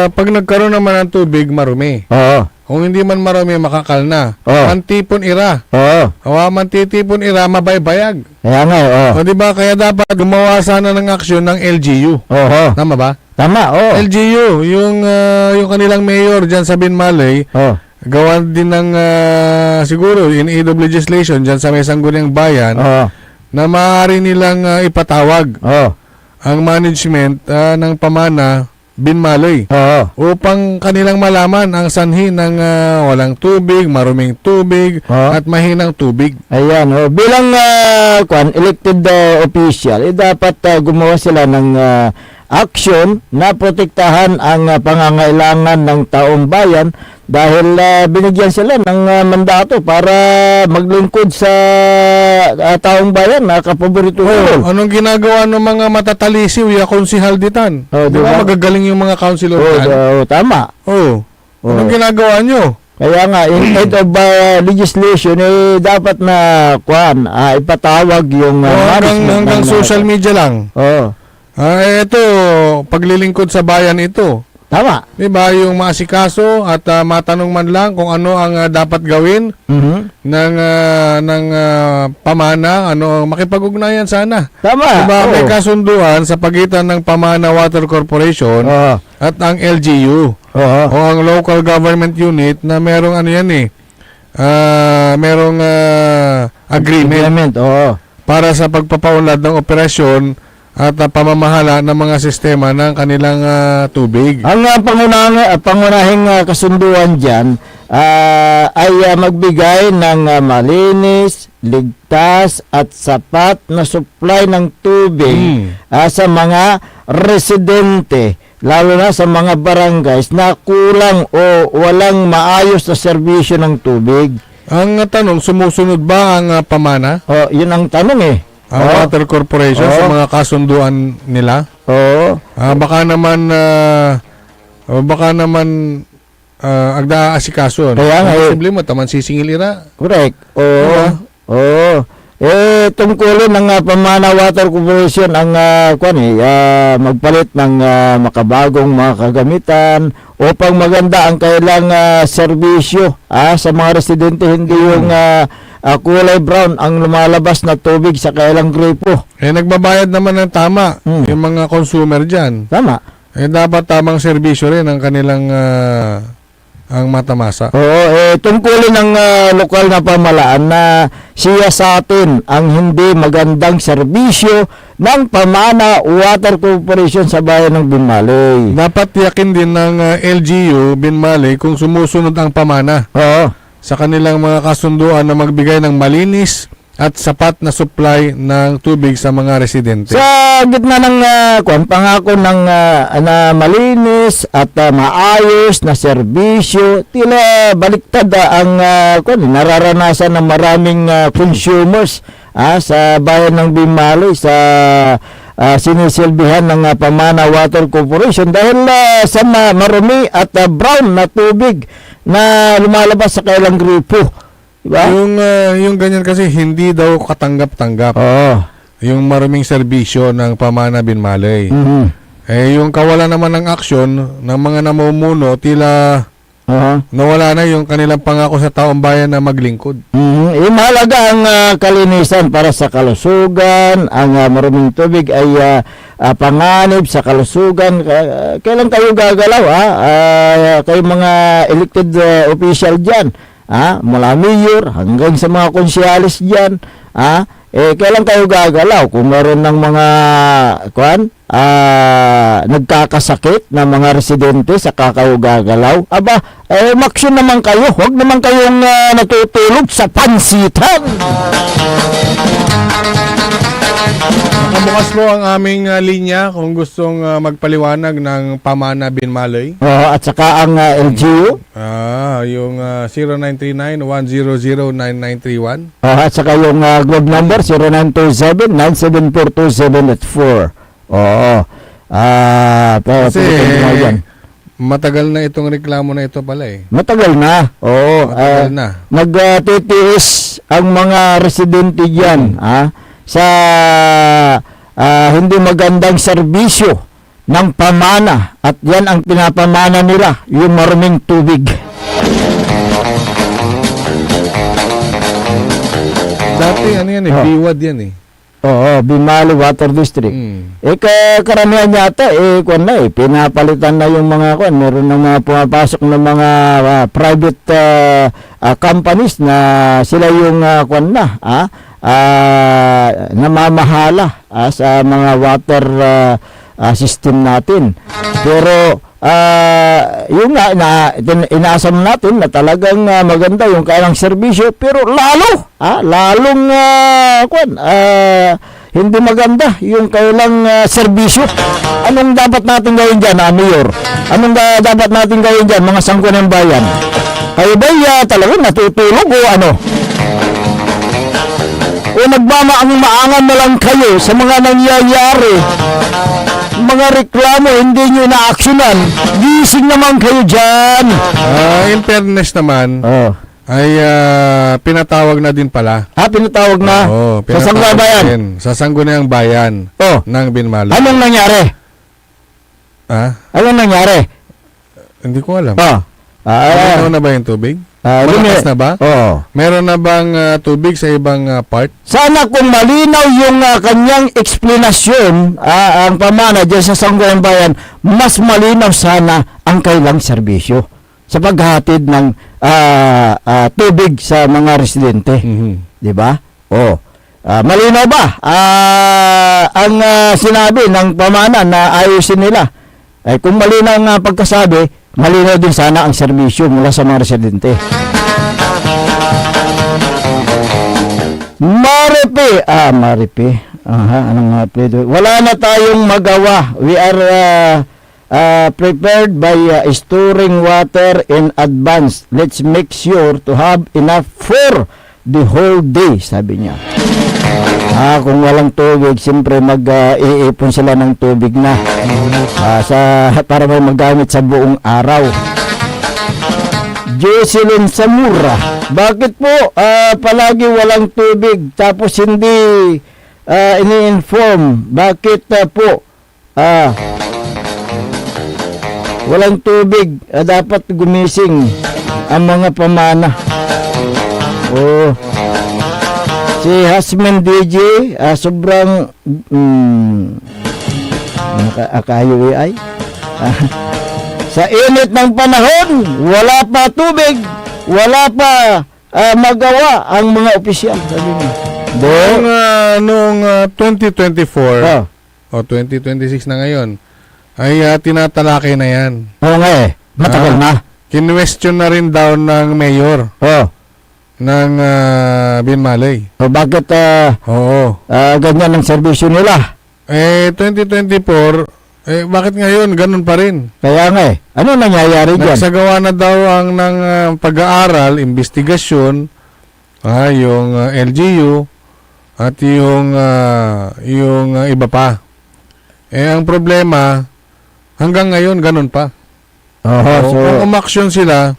Pag nagkaroon naman ng tubig, marumi. Oo. Kung hindi man marumi, makakal na. Mantipon ira. Oo. Mantitipon ira, mabaybayag. Kaya nga, O diba, kaya dapat gumawa sana ng aksyon ng LGU. Oo. Tama ba? Tama, oo. LGU, yung kanilang mayor dyan sa Binmalay, Oo. gawa din ng siguro in aid of legislation dyan sa may sangguniang bayan Oo. na maaari nilang ipatawag Oo. ang management ng Pamana Binmalay Oo. upang kanilang malaman ang sanhi ng walang tubig, maruming tubig at mahinang tubig. Ayan, bilang elected official, dapat gumawa sila ng action na protektahan ang pangangailangan ng taong bayan dahil binigyan sila ng mandato para maglingkod sa taong bayan na kapaborito nila. Anong ginagawa ng mga matatalisiw, konsihal ditan? Di ba magagaling yung mga councilor diyan? Tama. Anong ginagawa nyo? Kaya nga, in aid of legislation, dapat na ipatawag yung hanggang social media lang. Ito, paglilingkod sa bayan ito. Tama. Diba, yung maasikaso at matanong man lang kung ano ang dapat gawin ng Pamana, makipag-ugnayan sana. Tama. Diba, may kasunduan sa pagitan ng Pamana Water Corporation at ang LGU o ang local government unit na merong merong agreement para sa pagpapaunlad ng operasyon at pamamahala ng mga sistema ng kanilang tubig. Ang pangunahing kasunduan dyan ay magbigay ng malinis, ligtas at sapat na supply ng tubig sa mga residente, lalo na sa mga barangays na kulang o walang maayos na serbisyo ng tubig. Ang tanong, sumusunod ba ang Pamana? Yun ang tanong Ang Water Corporation sa mga kasunduan nila? Baka naman agda-asikaso. Kaya nga, Posible mo, taman sisingil ira. Correct. Tungkulin ng Pamana Water Corporation ang magpalit ng makabagong mga kagamitan upang maganda ang kailang serbisyo sa mga residente, hindi yung kulay brown ang lumalabas na tubig sa kailang grupo. Nagbabayad naman ng tama yung mga consumer dyan. Tama. Dapat tamang serbisyo rin ang kanilang ang matamasa. Tungkulin ng lokal na pamalaan na siya sa atin ang hindi magandang serbisyo ng Pamana Water Corporation sa bayan ng Binmalay. Dapat yakin din ng LGU Binmalay kung sumusunod ang Pamana sa kanilang mga kasunduan na magbigay ng malinis at sapat na supply ng tubig sa mga residente. Sa gitna ng pangako ng na malinis at maayos na serbisyo, tila baliktad ang nararanasan ng maraming consumers sa bayan ng Binmaloy sa sinisilbihan ng Pamana Water Corporation dahil sa marumi at brown na tubig na lumalabas sa kailang gripo. Diba? Yung ganyan kasi hindi daw katanggap-tanggap. Oo. Yung maruming serbisyo ng Pamana Binmaloy. Mhm. Yung kawalan naman ng aksyon ng mga namumuno, tila nawala na yung kanilang pangako sa taong bayan na maglingkod. Mahalaga ang kalinisan para sa kalusugan. Ang maruming tubig ay panganib sa kalusugan. Kailan kayo gagalaw? Kayo mga elected official dyan, mula mayor hanggang sa mga konsyalis dyan, kailan kayo gagalaw kung meron ng mga nagkakasakit na mga residente sa kayo gagalaw? Maksyon naman kayo, huwag naman kayong natutulog sa pansitan. Nakabukas po ang aming linya kung gustong magpaliwanag ng Pamana Binmaloy. At saka ang LGU. Yung 0939-100-9931. At saka yung globe number 0927-974-2784. Kasi matagal na itong reklamo na ito pala eh. Matagal na. Matagal na. Nagtitiis ang mga residente diyan sa hindi magandang serbisyo ng Pamana, at yan ang pinapamana nila, yung maruming tubig. Dati Biwad yan eh. Binmaloy Water District. Karamihan yata pinapalitan na yung mga meron ng mga pumapasok ng mga private companies na sila yung namamahala sa mga water system natin. Pero yung inaasam natin na talagang maganda yung kailang serbisyo, pero lalong hindi maganda yung kailang serbisyo. Anong dapat natin gawin dyan, Mayor? Anong dapat natin gawin dyan, mga sangkunang bayan? Kayo ba talagang natutulog o ano? O maangan na lang kayo sa mga nangyayari, mga reklamo, hindi nyo na-actionan? Gising naman kayo dyan. In fairness naman, ay pinatawag na din pala. Pinatawag na? Sa Sangguniang Bayan? Sa Sangguniang Bayan ng Binmaloy. Anong nangyari? Anong nangyari? Hindi ko alam. Ano na ba yung tubig? Malakas na ba? Meron na bang tubig sa ibang part? Sana kung malinaw yung kanyang eksplanasyon, ang Pamana dyan sa Sangguniang Bayan, mas malinaw sana ang kailang serbisyo sa paghatid ng tubig sa mga residente. Di ba? Malinaw ba ang sinabi ng Pamana na ayusin nila? Kung malinaw ang pagkasabi, malinaw din sana ang serbisyo mula sa mga residente. Maripe. Anong wala na tayong magawa. We are prepared by storing water in advance. Let's make sure to have enough for the whole day, sabi niya. Kung walang tubig, siyempre mag-iipon sila ng tubig na para may magamit sa buong araw. Jocelyn Samura, bakit po palagi walang tubig tapos hindi ini-inform? Bakit po walang tubig? Dapat gumising ang mga Pamana. Si Hasmin DJ, sobrang akayo ay sa init ng panahon, wala pa tubig, wala pa magawa ang mga opisyal. Sabi niya. Noong 2024 o 2026 na ngayon, ay tinatalakay na yan. Oo nga matagal na. Kinwestiyon na rin daw ng mayor. ng Binmalay. O bakit Oo. ganyan ang serbisyo nila? 2024, bakit ngayon ganun pa rin? Kaya nga ano nangyayari dyan? Nagsagawa na daw ang ng pag-aaral, investigasyon, yung LGU at yung iba pa. Ang problema, hanggang ngayon ganun pa. Oho, Kung umaksyon sila,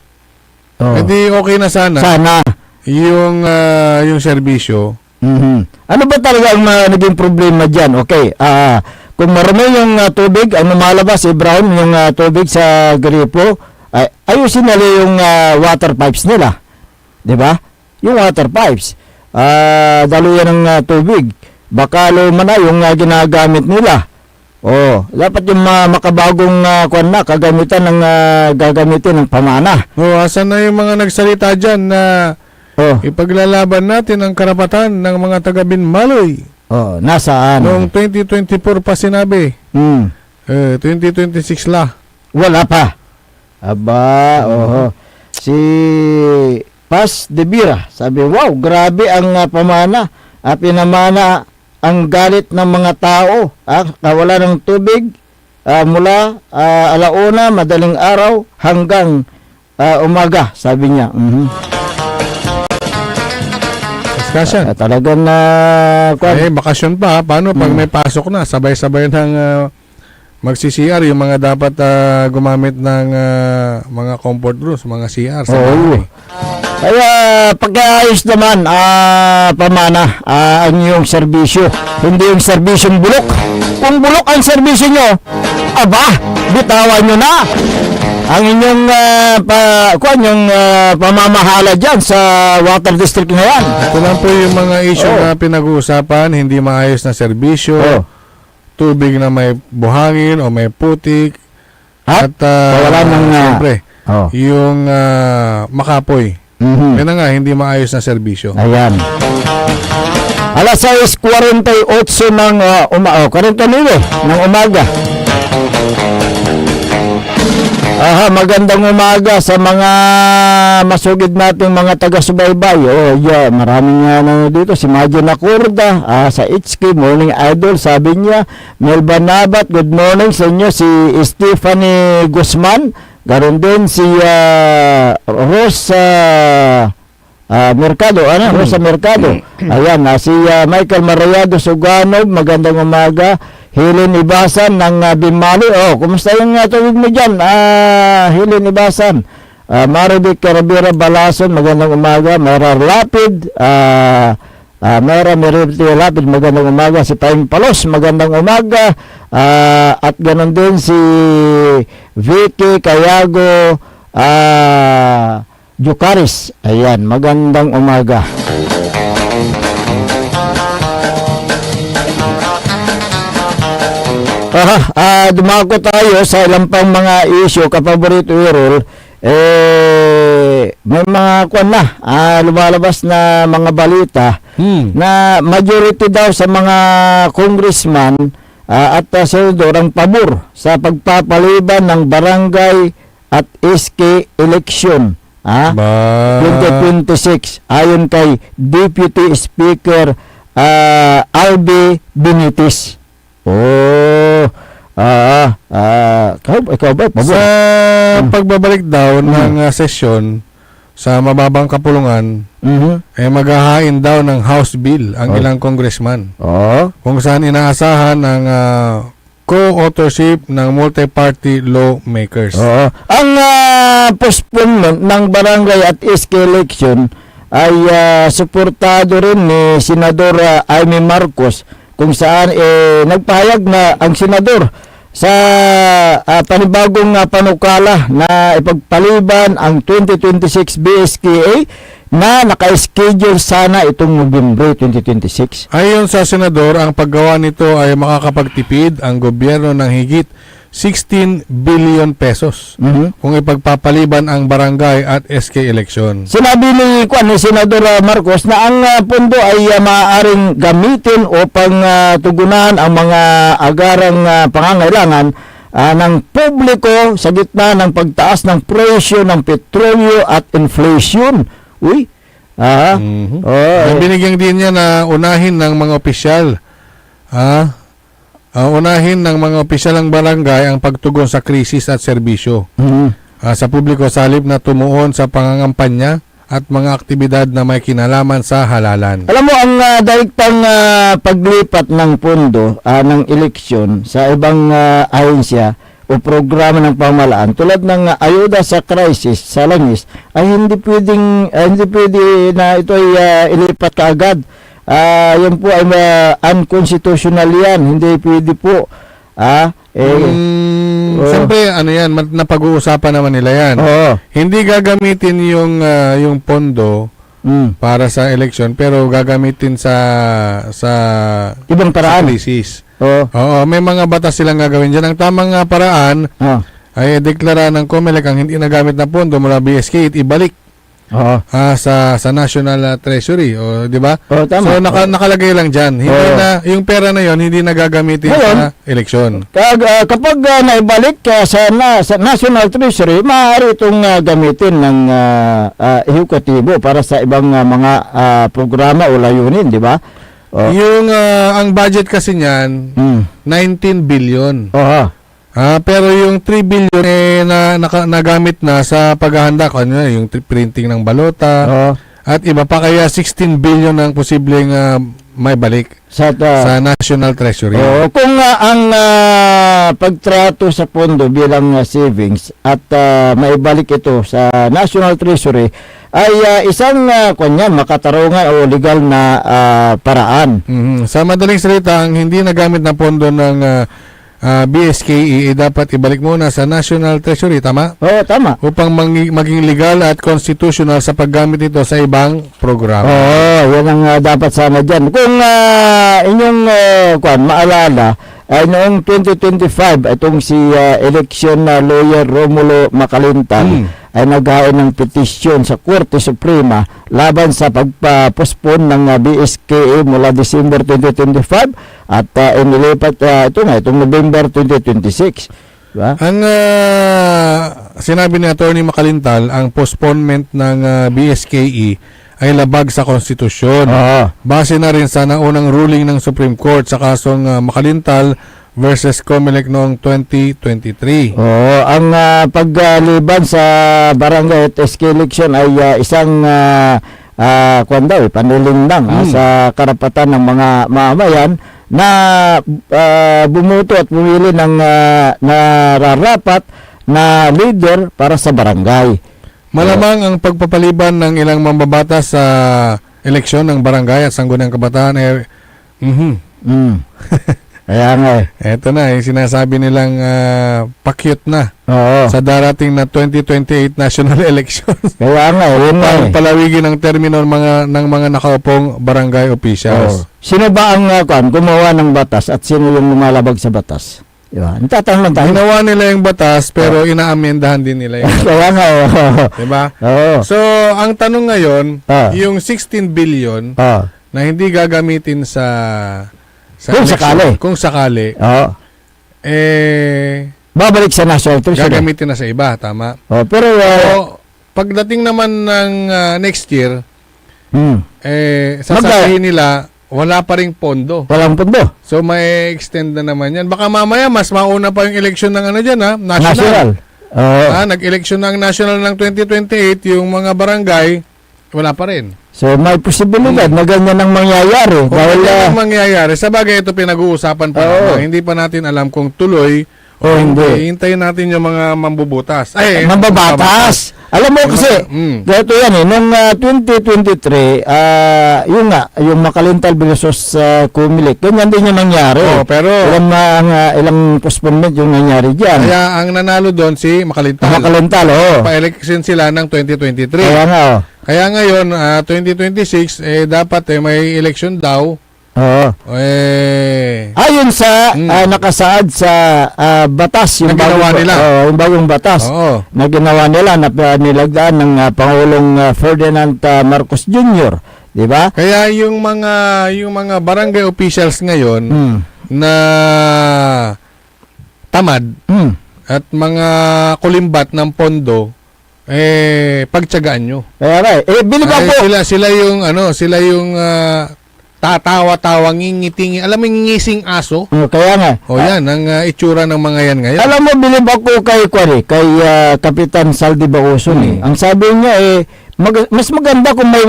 edi okay na sana. Yung serbisyo. Ano ba talaga ang naging problema dyan? Okay, kung marami yung tubig, ang lumalabas, brown yung tubig sa gripo, ayusin nila yung water pipes nila. Di ba? Yung water pipes. Daluyan ng tubig. Baka luma na yung ginagamit nila. Dapat yung makabagong kagamitan ng gagamitin ng pamana. Asan na yung mga nagsalita dyan na ipaglalaban natin ang karapatan ng mga taga Binmaloy? Nasaan? Noong 2024 pa sinabi. 2026 la. Wala pa. Si Paz de Bira, sabi, wow, grabe ang pamana. Pinamana ang galit ng mga tao. Wala ng tubig mula alauna, madaling araw, hanggang umaga, sabi niya. Discussion. Talagang bakasyon pa. Paano pag may pasok na? Sabay-sabay ng magsi-CR yung mga dapat gumamit ng mga comfort rooms, mga CR. Kaya pagkaayos naman, pamana, ang iyong serbisyo. Hindi yung serbisyong bulok. Kung bulok ang serbisyo nyo, bitawan nyo na ang inyong pamamahala dyan sa water district na yan. Ito lang po yung mga issue na pinag-uusapan, hindi maayos na serbisyo, tubig na may buhangin o may putik, at wala nang siyempre, yung makapoy. Yan na nga, hindi maayos na serbisyo. Ayan. Alas 6:48 ng 49 ng umaga. Magandang umaga sa mga masugid nating mga taga-subaybay. Maraming dito. Si Majo Nakurda sa HK Morning Idol, sabi niya. Melba Nabat, good morning sa inyo. Si Stephanie Guzman, garon din si Rosa Mercado. Rosa Mercado. Ayan, si Michael Marayado Suganog, magandang umaga. Helen Ibasan ng Binmali. Kumusta yung tubig mo dyan? Helen Ibasan. Marivic Carabera Balason, magandang umaga. Mera Lapid, Mera Meriti Lapid, magandang umaga. Si Paing Palos, magandang umaga. At ganon din si Vicky Cayago Jucaris. Ayan, magandang umaga. Dumako tayo sa ilang pang mga issue, kapaborito Errol. May mga lumalabas na mga balita na majority daw sa mga congressman at senador ang pabor sa pagpapaliban ng barangay at SK election 2026 ayon kay Deputy Speaker Albi Benitez. Ikaw ba? Sa pagbabalik daw ng sesyon sa mababang kapulungan, maghahain daw ng House Bill ang ilang congressman. Kung saan inaasahan ng co-authorship ng multi-party lawmakers. Ang postponement ng barangay at SK election ay suportado rin ni Senador Amy Marcos, kung saan nagpahayag na ang senador sa panibagong panukala na ipagpaliban ang 2026 BSKA na naka-schedule sana itong Nobyembre 2026. Ayon sa senador, ang paggawa nito ay makakapagtipid ang gobyerno ng higit 16 billion pesos kung ipagpapaliban ang barangay at SK election. Sinabi ni Senador Marcos na ang pondo ay maaaring gamitin upang tugunan ang mga agarang pangangailangan ng publiko sa gitna ng pagtaas ng presyo ng petrolyo at inflation. Ah, Binigyan din niya na unahin ng mga opisyal. Unahin ng mga opisyal ng barangay ang pagtugon sa krisis at serbisyo sa publiko sa halip na tumuon sa pangangampanya at mga aktibidad na may kinalaman sa halalan. Alam mo, ang daiktang paglipat ng pondo ng eleksyon sa ibang ahensya o programa ng pamahalaan tulad ng ayuda sa crisis sa langis ay hindi pwede na ito ay ilipat kaagad. Yan po ay unconstitutional yan. Hindi pwede po. Siyempre, ano yan, napag-uusapan naman nila yan. Hindi gagamitin yung pondo para sa election, pero gagamitin sa ibang paraan. Krisis. Oo, may mga batas silang gagawin dyan. Ang tamang paraan ay deklara ng COMELEC ang hindi nagamit na pondo mula BSK ibalik sa National Treasury, di ba? Tama. So nakalagay lang diyan. Hindi na yung pera na yon hindi na gagamitin sa eleksyon. Kapag naibalik sa National Treasury, maaari itong gamitin ng ehekutibo para sa ibang mga programa o layunin, di ba? Yung ang budget kasi niyan 19 billion. Pero yung 3 billion nagamit na sa paghahanda ko yung printing ng balota at iba pa, kaya 16 billion ang posibleng may balik sa National Treasury. Kung ang pagtrato sa pondo bilang savings at maibalik ito sa National Treasury ay isang makatarungan o legal na paraan. Sa madaling salita, ang hindi nagamit na pondo ng BSKE dapat ibalik muna sa National Treasury, tama? Oo, tama. Upang maging legal at constitutional sa paggamit ito sa ibang programa. Yan ang dapat sana dyan. Kung inyong maalala, noong 2025, itong si election lawyer Romulo Macalintal ay naghain ng petisyon sa Korte Suprema laban sa pagpa-postpone ng BSKE mula December 2025 at inilipat itong November 2026. Diba? Ang sinabi ni Attorney Macalintal, ang postponement ng BSKE ay labag sa konstitusyon. Base na rin sa naunang ruling ng Supreme Court sa kasong Macalintal versus COMELEC noong 2023. Ang pagliban sa barangay at SK election ay isang panulindang sa karapatan ng mga mamamayan na bumuto at pumili ng nararapat na leader para sa barangay. Malamang ang pagpapaliban ng ilang mambabatas sa eleksyon ng barangay at sangguniang kabataan ay Kaya nga Eto na, yung sinasabi nilang pakyut na sa darating na 2028 national elections. Kaya nga, yun Upang palawigin ang termino ng mga nakaupong barangay officials. Sino ba ang gumawa ng batas at sino yung lumalabag sa batas? Diba? Tatanong tayo. Ginawa nila yung batas pero inaamendahan din nila yung batas. Kaya nga, diba? So, ang tanong ngayon, yung 16 billion na hindi gagamitin sa kung sakali, babalik sa National Treasury. Gagamitin na sa iba, tama? Pero pagdating naman ng next year, sasabihin nila, wala pa ring pondo. Walang pondo. So, may extend na naman yan. Baka mamaya, mas mauna pa yung election ng national. Nag-election ng national ng 2028, yung mga barangay, wala pa rin. So, may posibilidad na ganyan ang mangyayari. Kung ganyan ang mangyayari, sabagay ito pinag-uusapan pa. Hindi pa natin alam kung tuloy o hindi. Hintayin natin yung mga mambubutas. Mambabatas! Alam mo kasi, ganito yan noong 2023, yung Macalintal versus COMELEC, ganyan din yung nangyari. Pero ilang postponement yung nangyari dyan. Kaya ang nanalo doon si Macalintal. Pa-election sila ng 2023. Kaya ngayon, 2026, dapat may election daw. Ayon sa nakasaad sa batas yung ginawa nila. Yung bagong batas na ginawa nila na nilagdaan ng Pangulong Ferdinand Marcos Jr., di ba? Kaya yung mga barangay officials ngayon na tamad at mga kulimbat ng pondo pagtiyagaan nyo. Kaya nga, bilib ako. Sila yung tatawa-tawa, ngingitingi. Alam mo, ngingising aso? Kaya nga. O yan, ang itsura ng mga yan ngayon. Alam mo, bilib ako kay Kapitan Saldi Bauson. Ang sabi niya, mas maganda kung may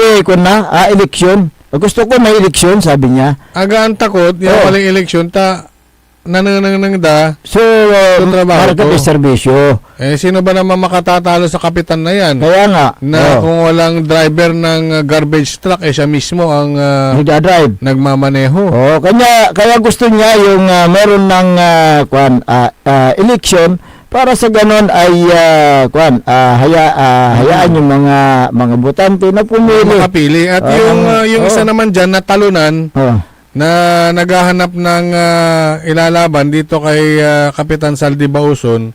eleksyon. Gusto ko may eleksyon, sabi niya. Ang takot, yung walang eleksyon, nananangda So, market is servisyo. sino ba naman makatatalo sa kapitan na yan? Kaya nga. Kung walang driver ng garbage truck, siya mismo ang nagdadrive. nagmamaneho. Kaya gusto niya yung meron ng eleksyon para sa ganon ay hayaan yung mga botante na pumili. Makapili. At yung isa naman dyan na talunan, na naghahanap ng ilalaban dito kay Kapitan Saldi Bauson,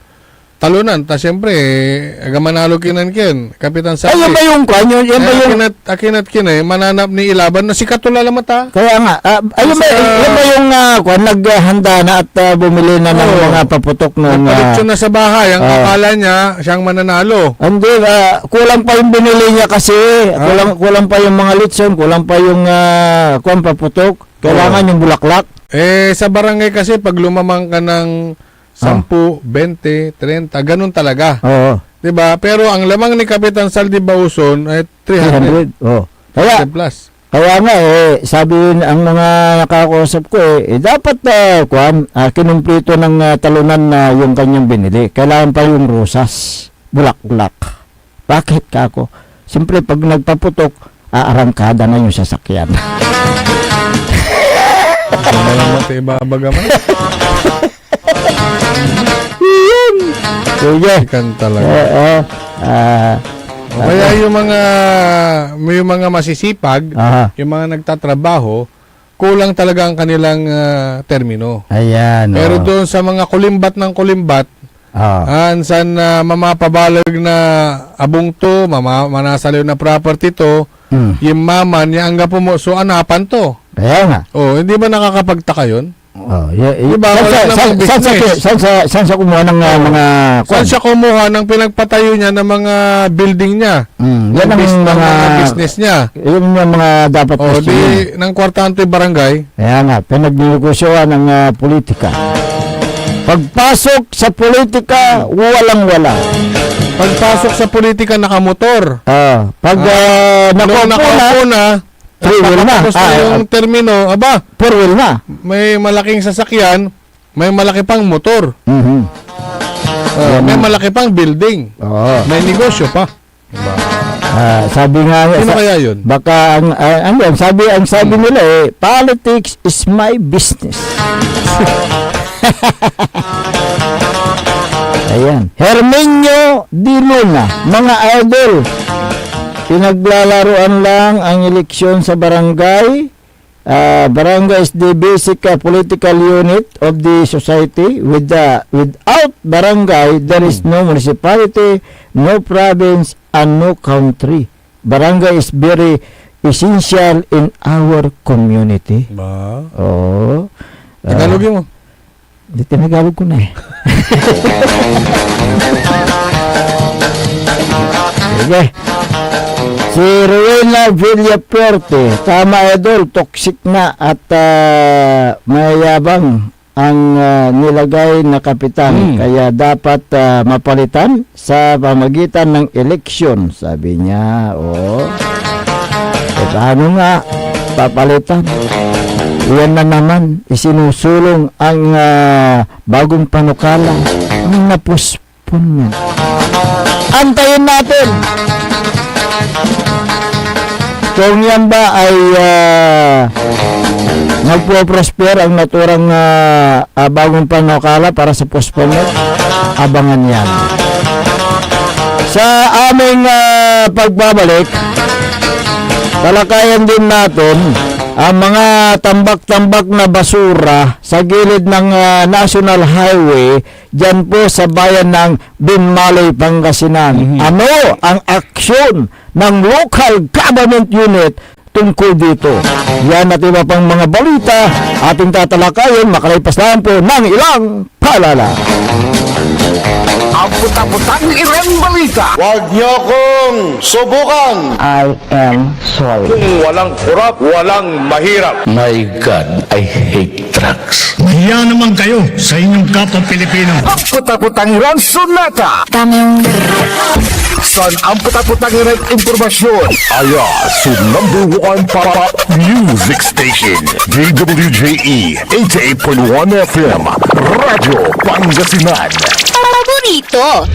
talunan. Siyempre, manalo kinan Kapitan Saldi. Ayun ba yung yan ba yung akinat mananap ni ilaban na si Katulala Mata. Kaya nga, ayun ba yung naghanda na at bumili na ng mga paputok ng Nagpalitsyon na sa bahay. Ang akala niya, siyang mananalo. Hindi, kulang pa yung binili niya kasi. Kulang pa yung mga litson, kulang pa yung paputok. Kailangan yung bulaklak. Sa barangay kasi, pag lumamang ka ng 10, 20, 30, ganun talaga. Oo. Diba? Pero ang lamang ni Kapitan Saldi Bauson ay 300. 300. Oh. Kaya plus. Kaya nga sabi ang mga nakakausap ko dapat kinumplito ng talunan na yung kanyang binili. Kailangan pa yung rosas, bulaklak. Bakit ka ako? Siyempre pag nagpaputok, aarangkada na yung sasakyan. Ibabaga man. Sige. Ikan talaga. Kaya yung mga masisipag, yung mga nagtatrabaho, kulang talaga ang kanilang termino. Ayan. Pero doon sa mga kulimbat ng kulimbat, saan mamapabalag na abong to, manasaliw na property to, yung maman, yung angga po mo, so anapan to. Kaya nga. Hindi ba nakakapagtaka yun? Diba, saan siya kumuha ng mga saan siya kumuha ng pinagpatayo niya ng mga building niya? Yan ang mga business niya. Yun yung mga dapat ng kwartante barangay. Kaya nga, pinagnegosyohan ng politika. Pagpasok sa politika, walang-wala. Pagpasok sa politika, nakamotor. Pag nakaupo na, 3-wheel na. Yung termino, 4-wheel na. May malaking sasakyan, may malaki pang motor. May malaki pang building. May negosyo pa. Sabi nga, sino kaya yun? Baka ang sabi nila politics is my business. Ayan. Herminio Di Luna, mga idol. Pinaglalaruan lang ang eleksyon sa barangay. Barangay is the basic political unit of the society. Without barangay, there is no municipality, no province, and no country. Barangay is very essential in our community. Tagalogin mo. Hindi, tinagalog ko na Sige. Si Rowena Villapuerte, tama idol, toxic na at mayabang ang nilagay na kapitan. Kaya dapat mapalitan sa pamagitan ng eleksyon, sabi niya. Paano nga papalitan? Yan na naman, isinusulong ang bagong panukala ang napuspon yan. Antayin natin kung yan ba ay nagpo-prosper ang naturang bagong panukala para sa postponement. Abangan yan. Sa aming pagbabalik, talakayan din natin ang mga tambak-tambak na basura sa gilid ng National Highway dyan po sa bayan ng Binmaloy, Pangasinan. Ano ang aksyon ng local government unit tungkol dito? Yan at iba pang mga balita ating tatalakayin makalipas lang po ng ilang paalala. ang puta-putang Iren Balita. Huwag niyo akong subukan. I am sorry. Kung walang kurap, walang mahirap. My God, I hate drugs. Mahiya naman kayo sa inyong kapwa Pilipino. Ang puta-putang Iren Sonata. Tama yung San ang puta-putang Iren Impormasyon. Aya sa #1 pop music station. DWJE 88.1 FM. Radyo Pangasinan. paborito.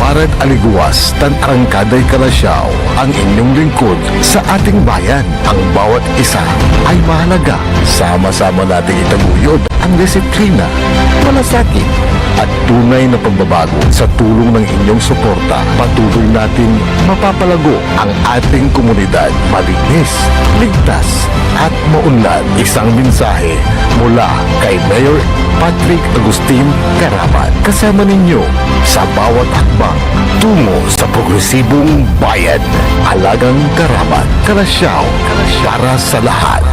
Parad aliguas, tan arangkaday kalasyaw, ang inyong lingkod sa ating bayan. Ang bawat isa ay mahalaga. Sama-sama nating itaguyod ang disiplina, malasakit, at tunay na pagbabago. Sa tulong ng inyong suporta, patuloy natin mapapalago ang ating komunidad. Malinis, ligtas, at maunlad. Isang mensahe mula kay Mayor Patrick Agustin Caraman. Kasama ninyo sa bawat hakbang tungo sa progresibong bayan. Alagang Caraman, Kalasyaw, para sa lahat.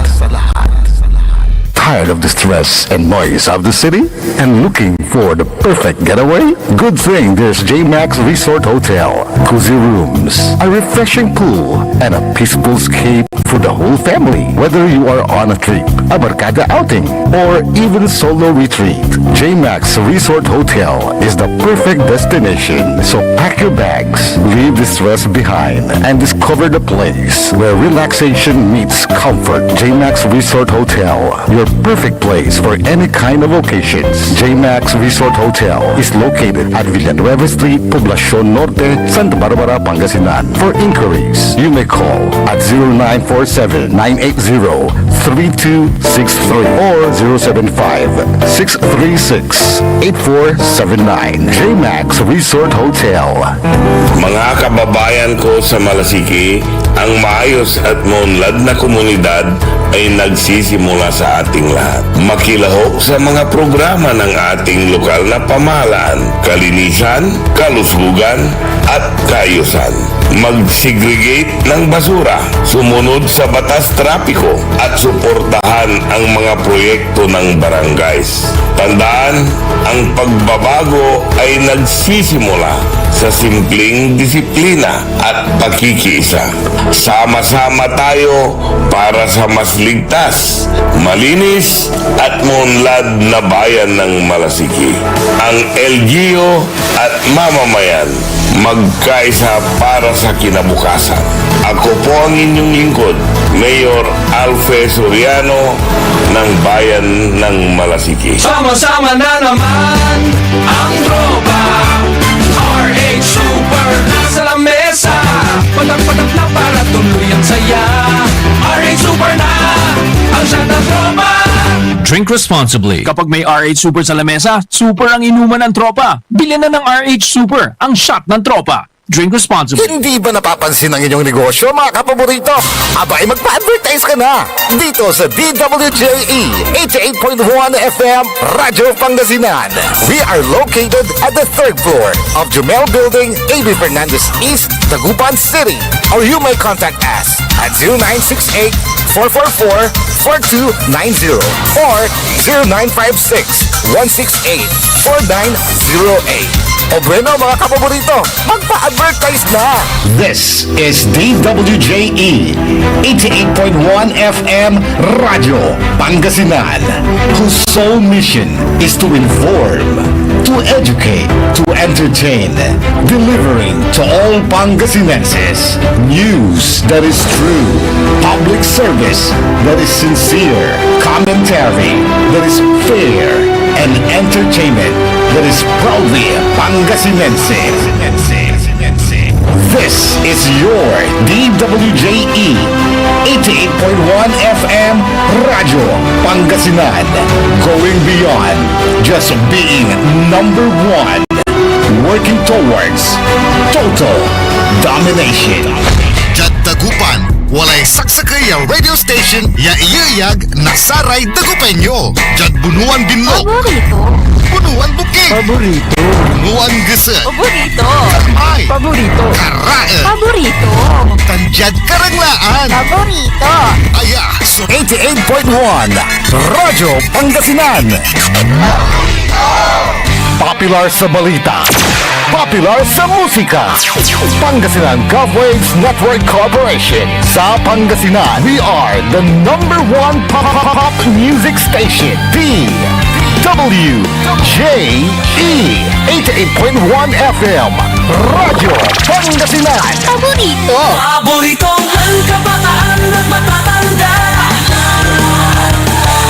Tired of the stress and noise of the city and looking for the perfect getaway? Good thing there's J-Max Resort Hotel. Cozy rooms, a refreshing pool, and a peaceful escape for the whole family. Whether you are on a trip, a barkada outing, or even solo retreat, J-Max Resort Hotel is the perfect destination. So pack your bags, leave the stress behind, and discover the place where relaxation meets comfort. J-Max Resort Hotel, your perfect place for any kind of occasions. J-Max Resort Hotel is located at Villanueva Street, Poblacion Norte, Santa Barbara, Pangasinan. For inquiries, you may call at 0947-980-3263 or 075-636-8479. J-Max Resort Hotel. Mga kababayan ko sa Malasiki, ang maayos at maunlad na komunidad ay nagsisimula sa ating lahat. Makilahok sa mga programa ng ating lokal na pamahalaan, kalinisan, kalusugan, at kaayusan. Mag-segregate ng basura, sumunod sa batas trapiko, at suportahan ang mga proyekto ng barangays. Tandaan, ang pagbabago ay nagsisimula sa simpleng disiplina at pakikiisa. Sama-sama tayo para sa mas ligtas, malinis at maunlad na bayan ng Malasiki. Ang LGU at mamamayan magkaisa para sa kinabukasan. Ako po ang inyong lingkod, Mayor Alfe Soriano ng Bayan ng Malasiki. Sama-sama na naman ang tropa. RH Super nasa lamesa. Patak-patak na para tuloy ang saya. RH Super na ang shot ng tropa. Drink responsibly. Kapag may RH Super sa lamesa, super ang inuman ng tropa. Bilhin na ng RH Super, ang shot ng tropa. Drink responsibly. Hindi ba napapansin ang inyong negosyo, mga kapaborito? Abay, magpa-advertise ka na dito sa DWJE 88.1 FM Radyo Pangasinan. We are located at the 3rd floor of Jumel Building, A.B. Fernandez East, Dagupan City. Or you may contact us at 0968-444-4290 or 0956-168-4908. O bueno, mga kapaborito, magpa-advertise na! This is DWJE 88.1 FM Radio Pangasinan, whose sole mission is to inform, to educate, to entertain, delivering to all Pangasinenses news that is true, public service that is sincere, commentary that is fair, and entertainment that is proudly Pangasinense. This is your DWJE 88.1 FM Radio Pangasinan, going beyond just being number one, working towards total domination. Jad Dagupan, walay saksakay ang radio station ya iyayag nasaray Dagupenyo. Jad bunuan binlok, Paborito. bunuan bukid, Paborito. bunuan gese, Paborito. ay, Paborito. karae, Paborito. tanjad karanglaan. Paborito. Aya, so 88.1 Radyo Pangasinan. Popular sa balita, popular sa musika. Pangasinan Waves Network Corporation. Sa Pangasinan, we are the number one pop music station. WJE 88.1 FM Radyo Pangasinan. Paborito. Paboritong ang kabataan at matatanda.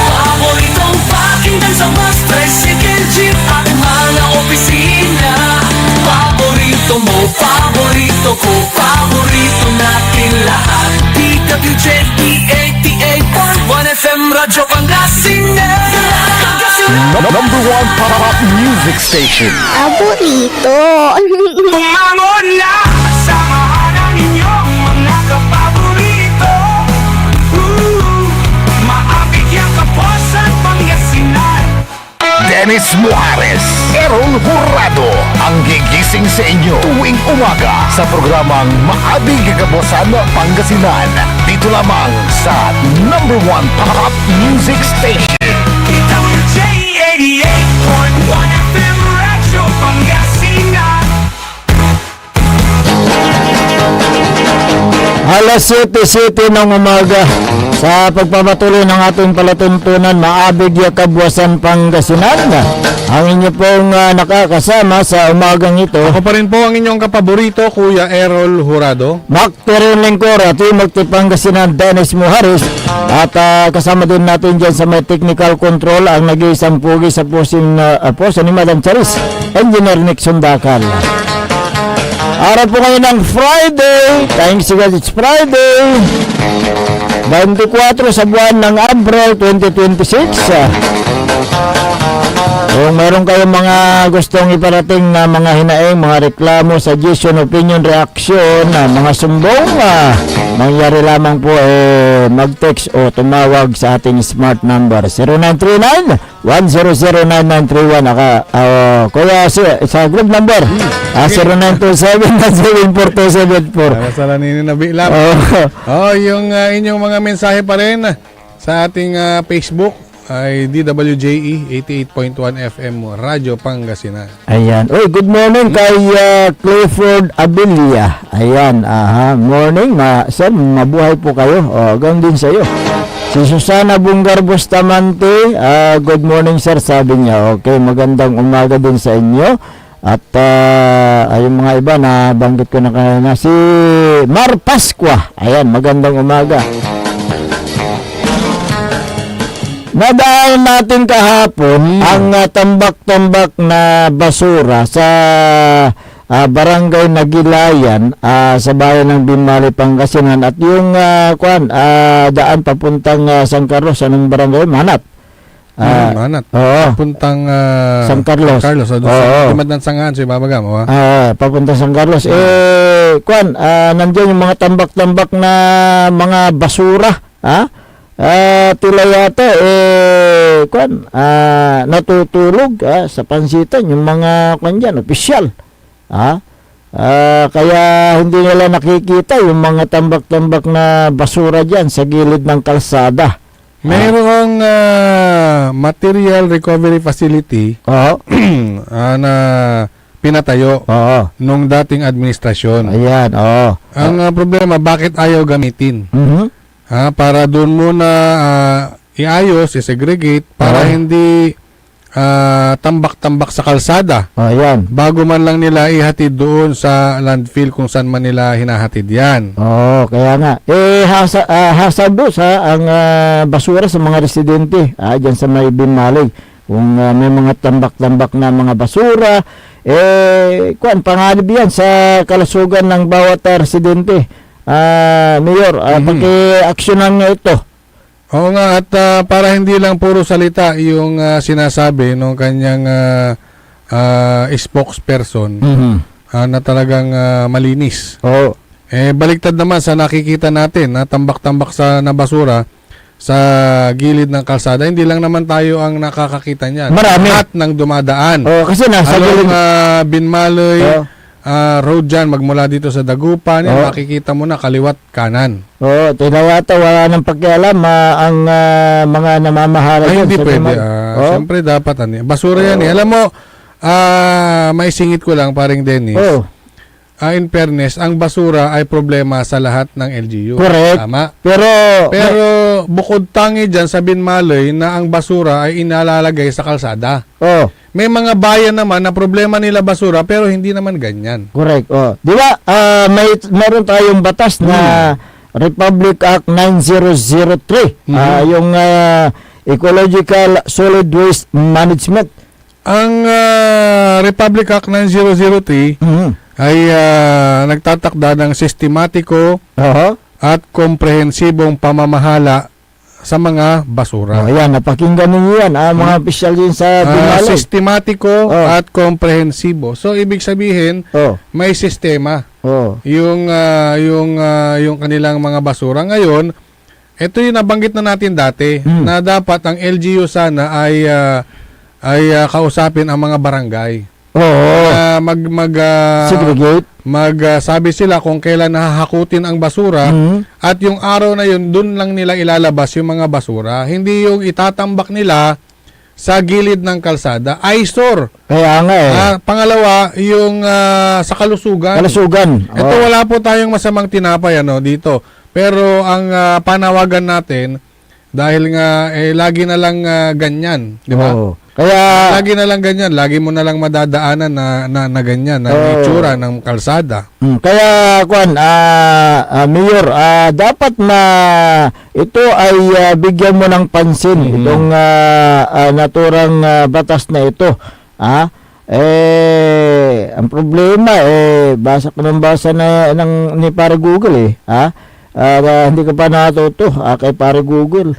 Paboritong pakinggan sa bus, tricycle, jeep at mga opisina. Paborito mo, paborito ko, paborito natin lahat. DWJE 88.1 FM Radyo Pangasinan. Number one pop music station. Paborito. Tumangon na, samahan ang inyong mga kapaborito. Maabigyan ka po sa Pangasinan. Dennis Muarez, Errol Jurado, ang gigising sa inyo tuwing umaga sa programang Maabig Kagabosan Pangasinan. Dito lamang sa number one pop music station. WJ 88.1 FM Radyo Pangasinan. Alas 7:07 ng umaga sa pagpapatuloy ng ating palatuntunan Maabig Kabwasan Pangasinan. Ang inyo pong nakakasama sa umagang ito, Ako pa rin po ang inyong kapaborito, Kuya Errol Jurado. Mac Teron Lengcor at Timog Pangasinan Dennis Muharis. At kasama din natin dyan sa may technical control ang nag-iisang pugi sa puso ni Madam Charis, Engineer Nixon Dakal. Araw po ngayon ng Friday. Thanks God, it's Friday. 24 sa buwan ng Abril 2026. Kung meron kayong mga gustong iparating na mga hinaing, mga reklamo, suggestion, opinion, reaction, mga sumbong, mangyari lamang po mag-text o tumawag sa ating smart number 0939-1009931. Kuya, sa group number 0927-974-274. Para sa naninabi lang. Yung inyong mga mensahe pa rin sa ating Facebook ay DWJE 88.1 FM Radyo Pangasinan. Ayan. Uy, good morning kay Clifford Abilia. Ayan, morning. Sir, mabuhay po kayo. Hanggang din sa iyo. Si Susana Bungar Bustamante, good morning sir, sabi niya. Okay, magandang umaga din sa inyo. At yung mga iba na banggit ko na kanina, si Mar Pasqua. Ayan, magandang umaga. Nadaan natin kahapon ang tambak-tambak na basura sa barangay Nagilayan sa bayan ng Binmali, Pangasinan at yung daan papuntang San Carlos, anong barangay? Manat. Manat. Oo. Papuntang San Carlos. Tumad ng Sangaan, so ibabagam mo. Papuntang San Carlos. Nandiyan yung mga tambak-tambak na mga basura. Tila yata natutulog sa pansitan yung mga kanyan, opisyal. Kaya hindi nila nakikita yung mga tambak-tambak na basura dyan sa gilid ng kalsada. Mayroong material recovery facility na pinatayo nung dating administrasyon. Ayan, Ang problema, bakit ayaw gamitin? Para doon muna iayos, i-segregate para hindi tambak-tambak sa kalsada. Ayan. Bago man lang nila ihatid doon sa landfill kung saan man nila hinahatid yan. Kaya nga. Hasad do sa ang basura sa mga residente dyan sa may Binmalig. Kung may mga tambak-tambak na mga basura, panganib yan sa kalusugan ng bawat residente. Mayor, paki-aksyonan nga ito. Oo nga, at para hindi lang puro salita yung sinasabi ng kanyang spokesperson na talagang malinis. Baliktad naman sa nakikita natin na tambak-tambak sa basura sa gilid ng kalsada. Hindi lang naman tayo ang nakakakita niyan. Marami. Lahat ng dumadaan. Kasi nasa gilid Binmaloy road dyan, magmula dito sa Dagupan, makikita mo na kaliwat kanan. Tinawata, wala nang pakialam ang mga namamahala. Hindi pwede. Siyempre dapat basura yan. Alam mo, maisingit ko lang, paring Dennis. Oh, In fairness, ang basura ay problema sa lahat ng LGU. correct. Tama. Pero Bukod tangi dyan sa Binmaloy na ang basura ay inalalagay sa kalsada. oh, May mga bayan naman na problema nila basura pero hindi naman ganyan. correct. Oh. Di ba, meron tayong batas na Republic Act 9003. Yung Ecological Solid Waste Management. Ang Republic Act 9003 ay nagtatakda ng sistematiko at komprehensibong pamamahala sa mga basura. Ayan, napakinggan ninyo yan, mga opisyal din sa Binmaloy. Sistematiko at komprehensibo. So ibig sabihin, may sistema. Yung kanilang mga basura ngayon, ito yung nabanggit na natin dati na dapat ang LGU sana ay kausapin ang mga barangay. Segregate. Sabi sila kung kailan nahahakutin ang basura at yung araw na yun, dun lang nila ilalabas yung mga basura. Hindi yung itatambak nila sa gilid ng kalsada. Eyesore. Kaya nga Pangalawa, yung sa kalusugan. Ito wala po tayong masamang tinapay dito. Pero ang panawagan natin, dahil nga lagi na lang ganyan, di ba? Kaya Lagi na lang ganyan, lagi mo na lang madadaanan na ganyan, na itsura ng kalsada. Kaya Mayor, dapat na ito ay bigyan mo ng pansin itong naturang batas na ito. Ang problema basa ko ng basa ni Pare Google hindi ka pa natuto kay Pare Google.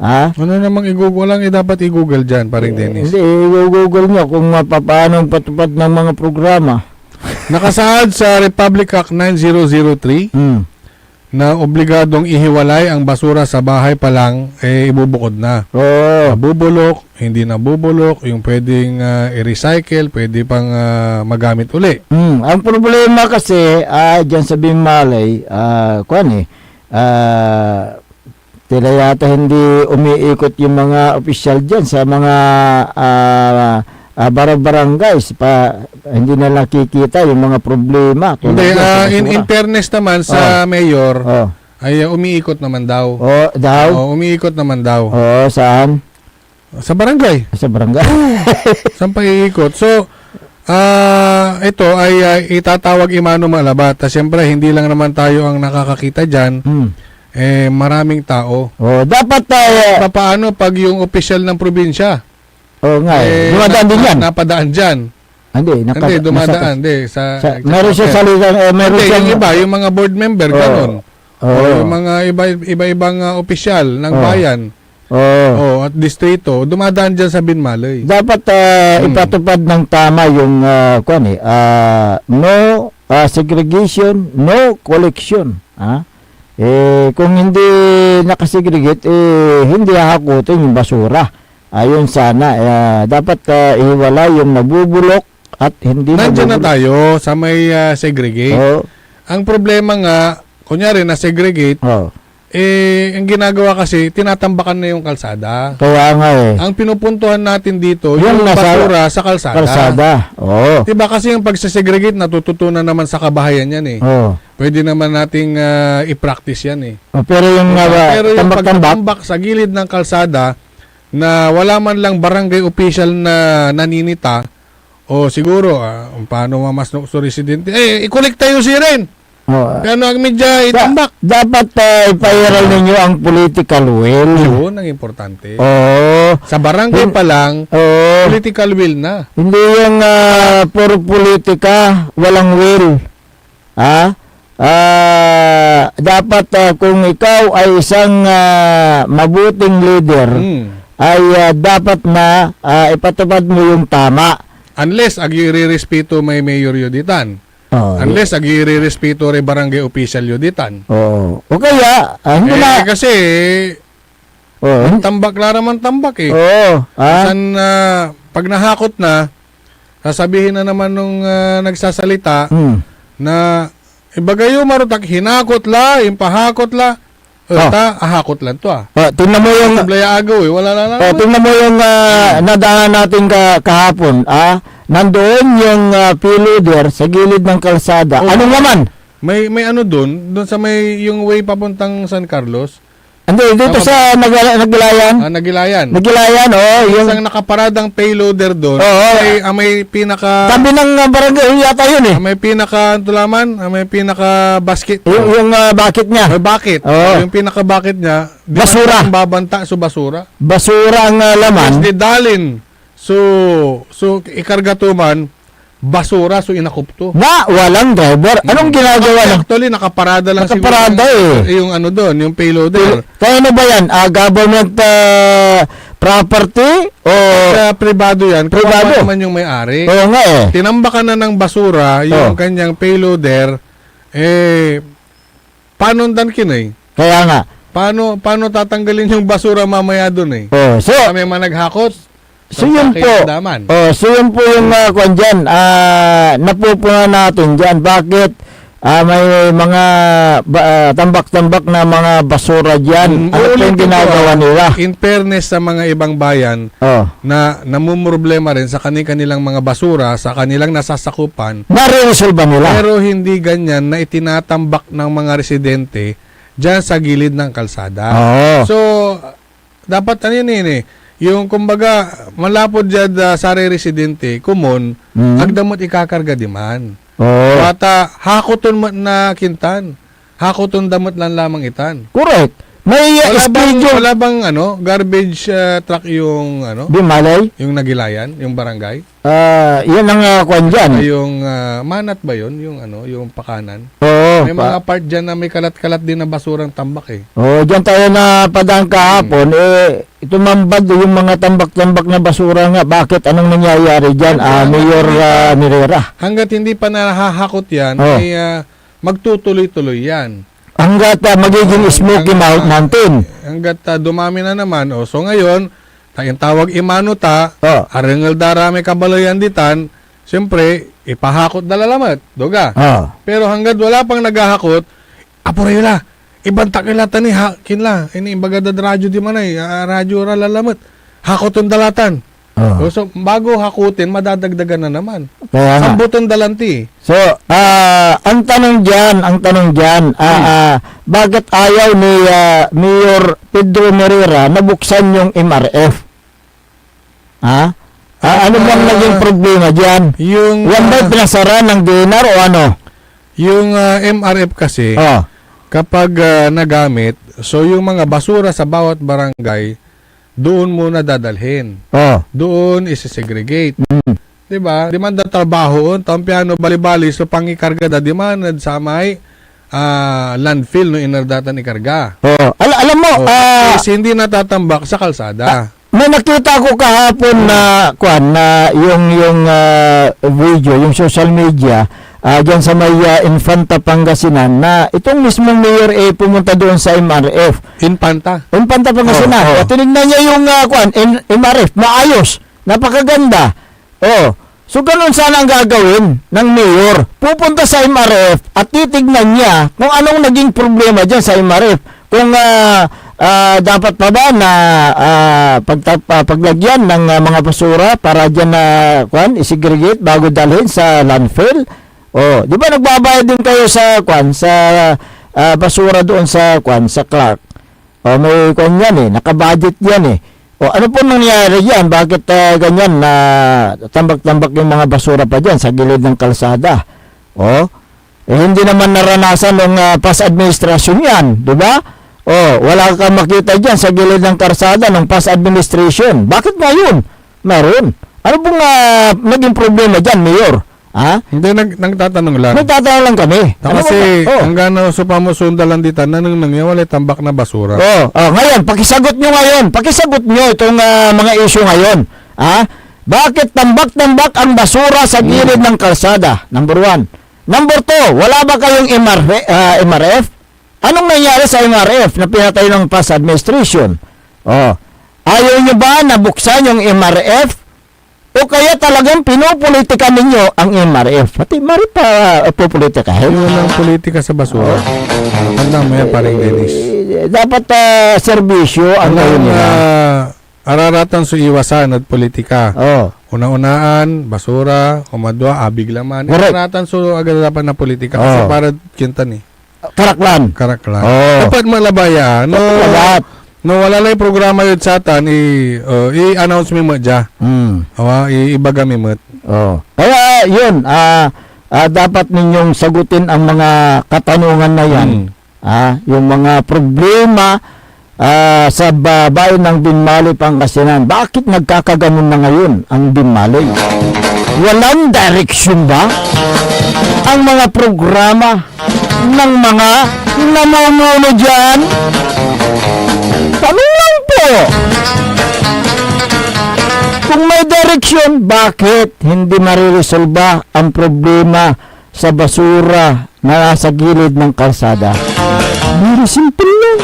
Ano namang i-google lang, dapat i-google dyan, paring Dennis. Hindi, i-google nyo kung paano patupad ng mga programa. Nakasaad sa Republic Act 9003 na obligadong ihiwalay ang basura sa bahay pa lang, ibubukod na. Nabubulok, hindi nabubulok, yung pwedeng i-recycle, pwede pang magamit uli. Ang problema kasi, dyan sa Binmaloy, tila yata hindi umiikot yung mga opisyal dyan sa mga barangays hindi na nakikita yung mga problema. Hindi, in fairness naman sa mayor, ay umiikot naman daw. Umiikot naman daw. Saan? Sa barangay. Sa barangay. Saan pa iikot? So, ito ay itatawag imano malabat. Siyempre, hindi lang naman tayo ang nakakakita dyan. Maraming tao. Dapat paano pag yung opisyal ng probinsya? Dumadaan din yan. Napadaan dyan. Hindi, dumadaan. Meron siya salitan. Yung iba, yung mga board member, ganun. Yung mga iba-ibang opisyal ng bayan. At distrito, dumadaan dyan sa Binmaloy. Dapat ipatupad ng tama yung no segregation, no collection. Kung hindi nakasegregate, hindi hahakutin yung basura. Ayun sana. Dapat ihiwala yung nabubulok at hindi nandiyan na tayo sa may segregate. Ang problema nga, kunyari na segregate, ang ginagawa kasi, tinatambakan na yung kalsada. Kaya nga Ang pinupuntuhan natin dito, yung basura sa kalsada. Diba kasi yung pagsasegregate, natututunan naman sa kabahayan yan Pwede naman nating i-practice yan Pero yung pagtambak sa gilid ng kalsada, na wala man lang barangay official na naninita, o siguro, paano mamasnok sa residente, i-collect tayo si Ren. Kano ang medya itambak. Dapat ipairal ninyo ang political will. Yun ang importante. Sa barangay pa lang, political will na. Hindi yung puro politika, walang will. Dapat kung ikaw ay isang mabuting leader, ay dapat na ipatupad mo yung tama. Unless agi-respeto may mayor yuditan. Unless agi-respeto rin barangay official yuditan. O kaya, hindi na. Kasi, tambak naman tambak Minsan, pag nahakot na, sasabihin na naman nung nagsasalita, na, ibagayo marutak, hinakot la, impahakot la, ahakot lang to tingnan mo yung wala na naman. tingnan mo yung nadaanan natin kahapon nandoon yung piloder sa gilid ng kalsada. Oh. Ano naman? May ano doon sa may yung way papuntang San Carlos. Hindi, dito sa Naglayan. Nagilayan. Nagilayan, yung Isang nakaparadang payloader doon. Oo. May pinaka tabi ng barangay yata yun eh. may pinaka tulaman, may pinaka basket. Yung bucket niya. May bucket. Oo. Yung pinaka bucket niya, di Basura. man babanta so basura. Basura ang laman. Mas dalin. So ikarga to man basura so inakupto. Na walang driver. Anong ginagawa ng Actually nakaparada lang Nakaparada yung ano doon, yung payloader. Kaya ano ba yan? Government property o Sa privado yan, Privado. privado naman yung may-ari. Oo nga eh. Tinambakan na ng basura yung kanyang payloader, paano dankin eh? Kaya nga. Paano tatanggalin yung basura mamaya doon eh? So Kami man naghakot. So yun po. So yun po yung kwan dyan. Napupunan natin dyan. Bakit may mga tambak-tambak na mga basura dyan? Ano po yung ginagawa nila? In fairness sa mga ibang bayan na namumroblema rin sa kanilang mga basura, sa kanilang nasasakupan, Nare-resolve ba nila? pero hindi ganyan na itinatambak ng mga residente dyan sa gilid ng kalsada. So, dapat ano yun eh, yung kumbaga malapod dyan sa residente, kumon, agdamot ikakarga di man. Bata, hakoton mo na kintan. Hakoton damot lang lamang itan. Correct. May Wala bang garbage truck yung Di malay? yung Nagilayan, yung barangay? Yan ang kwan dyan. Yung manat ba yun? Yung pakanan? Oo. May mga part dyan na may kalat-kalat din na basurang tambak eh. Dyan tayo na padang kahapon. Tumambad yung mga tambak-tambak na basura nga. Bakit? Anong nangyayari dyan? Mayor Mirera. Hanggat hindi pa nahahakot yan, ay magtutuloy-tuloy yan. Hanggat magiging smoky mouth natin. Hanggat dumami na naman. So ngayon, tayong tawag imano ta, arengal darami kabalayan ditan, siyempre, ipahakot na lalamat. Doga. Pero hanggat wala pang naghahakot, apurayo la. Ibang takilatan ni kinla. Ini imbaga da radyo di manay. Radyo ra lalamat. Hakoton dalatan. So, bago hakutin, madadagdagan na naman. Sambuton dalanti. So, ang tanong dyan, bakit ayaw ni Mayor Pedro Mirera nabuksan yung MRF? Ano bang naging problema dyan? Yung Yan ba pinasara ng dinar o ano? Yung MRF kasi, kapag nagamit, so yung mga basura sa bawat barangay, doon muna dadalhin. Doon isi-segregate. Diba? Di man da trabaho, tampiano bali-bali, so pangikarga da, di man sa may landfill no inardatan ikarga. Alam mo, kasi hindi natatambak sa kalsada. may nakita ko kahapon na yung video, yung social media, dyan sa may Infanta Pangasinan, na itong mismong mayor pumunta doon sa MRF. Infanta Pangasinan. Tinignan niya yung MRF, maayos, napakaganda. So ganun sana ang gagawin ng mayor. Pupunta sa MRF at titignan niya kung anong naging problema dyan sa MRF. Kung dapat pa ba na paglagyan ng mga basura para dyan na isegregate bago dalhin sa landfill. Di ba nagbabayad din kayo sa basura doon sa Clark? May yan nakabudget yan ano po nangyayari yan? Bakit ganyan na tambak-tambak yung mga basura pa dyan sa gilid ng kalsada? Hindi naman naranasan ng past administration yan, di ba? Wala kang makita dyan sa gilid ng kalsada ng past administration. Bakit ngayon? Meron. Ano pong naging problema dyan, Mayor? Hindi, nagtatanong lang. Nagtatanong lang kami. Kasi, ang gano'n sa pamusundalan dito, nanong nangyawala tambak na basura. Ngayon, pakisagot nyo itong mga issue ngayon. Bakit tambak-tambak ang basura sa gilid ng kalsada? Number 1. Number 2, wala ba kayong MRF? Anong nangyari sa MRF na pinatay ng past administration? Ayaw nyo ba na buksan yung MRF? O kaya talagang pinopolitika ninyo ang MRF? Pati mari pa popolitika. Walang politika sa basura. Tanda mo yan, paring Dennis. Dapat serbisyo ang gawin nila. araratan so iwasan at politika. Oh. Una-unaan, basura, kumadwa, abig laman. Correct. Araratan so agad dapat na politika. Kasi Oh. para kintan Karaklan. karaklan. Oh. Dapat malabaya. No, Dapat. no wala lang yung programa yun sa atan, i-announce mi mo dya. Ibaga mi mo. Oh. Kaya yun, dapat ninyong sagutin ang mga katanungan na yan. Yung mga problema sa bayan ng Binmaloy, Pangasinan. Bakit nagkakaganon na ngayon ang Binmaloy? Walang direksyon ba ang mga programa ng mga namumuno dyan? Tanong lang po. Kung may direksyon, bakit hindi mariresolba ang problema sa basura na nasa gilid ng kalsada? Very simple lang.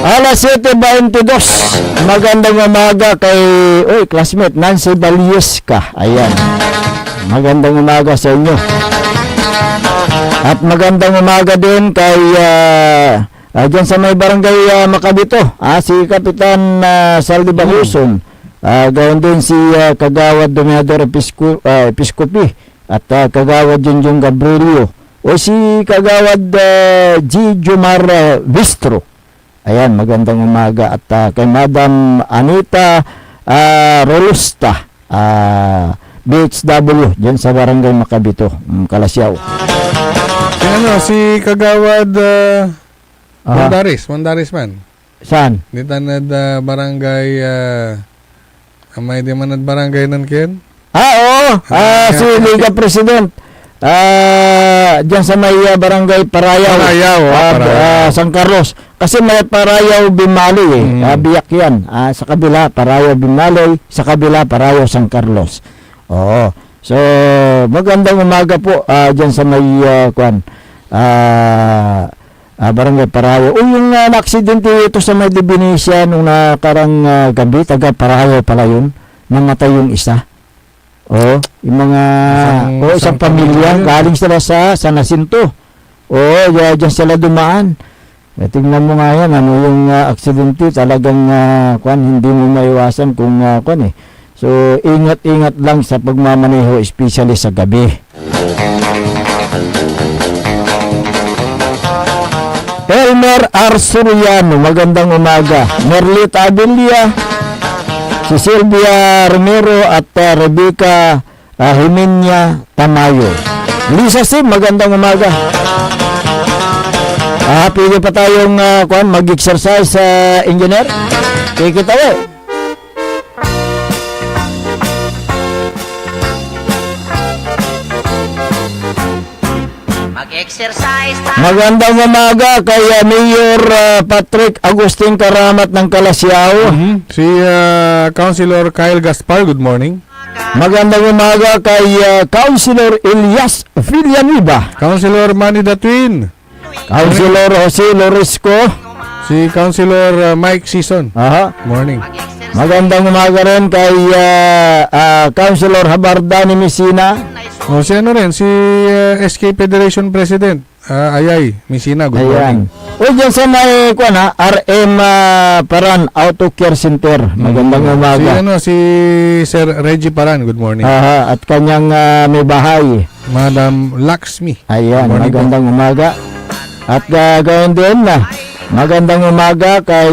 Alas 7:22. Magandang umaga kay classmate Nancy Balyeska. Ayan. Magandang umaga sa inyo. At magandang umaga din kay dyan sa may barangay Macabito, si Kapitan Saldi Baluson. Gawin din si Kagawad Dominador Episcopi at Kagawad Junjung Gabrielio o si Kagawad G. Jumar Bistro. Ayan, magandang umaga. At kay Madam Anita Rolusta, BHW, dyan sa barangay Macabito, Kalasyaw. Si Kagawad Mandaris man. Saan? Dito na barangay may di man barangay nan ken? Oo. Si Liga President. Diyan sa may barangay Parayaw. San Carlos. Kasi may Parayaw Binmaloy biyak yan. Sa kabila Parayaw Binmaloy, sa kabila Parayaw San Carlos. Oo. So, magandang umaga po diyan sa may barangay Parayaw. Yung na-aksidente ito sa may Divinesia nung nakarang gabi, taga Parayaw pala yun. Namatay yung isa. Yung mga isang pamilya, galing sila sa San Jacinto. Diyan sila dumaan. Tingnan mo nga yan, yung aksidente talagang hindi mo maiwasan kung So, ingat-ingat lang sa pagmamaneho, especially sa gabi. Elmer Arsuriano, magandang umaga. Merlita Abilia, si Silvia Romero at Rebecca Jimenia Tamayo. Lisa Sim, magandang umaga. Pili pa tayong mag-exercise sa engineer. Kikita we. Mag-exercise Magandang umaga kay Mayor Patrick Agustin Karamat ng Kalasyaw. Si Councilor Kyle Gaspar, good morning. Magandang umaga kay Councilor Elias Villanueva. Councilor Manny the Twin. Councilor Jose Lorisco. Si Councilor Mike Season. Morning. Magandang umaga rin kay Councilor Habardani Messina. Si si SK Federation President Ayay Messina, good morning. Diyan sa may RM Paran Auto Care Center. Magandang umaga. Si Sir Reggie Paran, good morning. At kanyang may bahay, Madam Laxmi. Ayan, magandang umaga. At gagawin din magandang umaga kay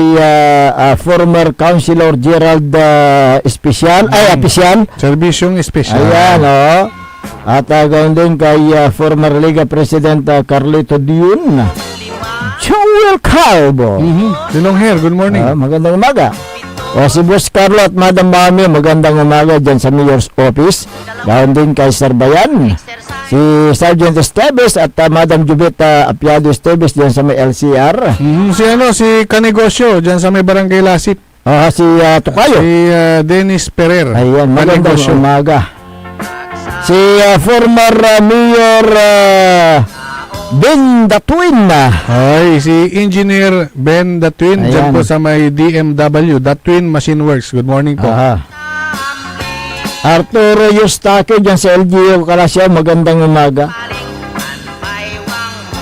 former Councilor Gerald Apisyal. Serbisyong Espesyal. Ayan, At gawin din kay former Liga President Carlito Dion. Joel Calvo. Long hair, good morning. Magandang umaga. Si Boss Carlo at Madam Mami, magandang umaga dyan sa Mayor's Office. Gawin din kay Sir Bayan. Si Sergeant Esteves at Madam Jubita Apiado Esteves dyan sa may LCR. Si Kanegosyo dyan sa may Barangay Lasip. Si Tukayo. Si Dennis Perer. Ayan, magandang umaga. Si former Mayor Ben the Twin. Si Engineer Ben the Twin dyan po sa may DMW, The Twin Machine Works. Good morning po. Arturo Eustaque dyan sa LGU Kalasyaw, magandang umaga.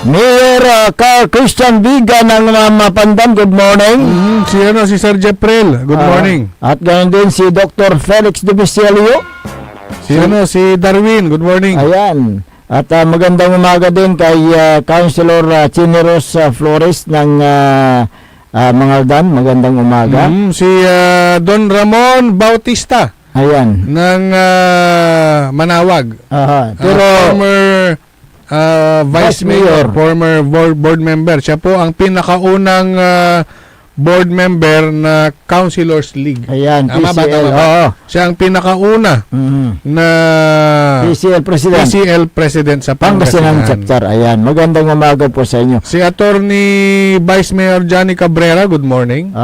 Mayor Carl Christian Viga ng Mapandan, good morning. Si Sir Jeprel, good morning. At ganoon din si Dr. Felix De Vicelio. Si Darwin, good morning. Ayan. At magandang umaga din kay Councilor Chineros Flores ng Mangaldan. Magandang umaga. Si Don Ramon Bautista Ayan. ng Manawag. Pero Former Vice Mayor, former board member. Siya po ang pinakaunang board member na Councilors League. ayan, Tama ba? PCL. Tama ba? Oo. Siya ang pinakauna na PCL President. PCL President sa Pangasinan Pangasinan. Chapter. Ayan. Magandang umaga po sa inyo. Si Attorney Vice Mayor Johnny Cabrera, good morning.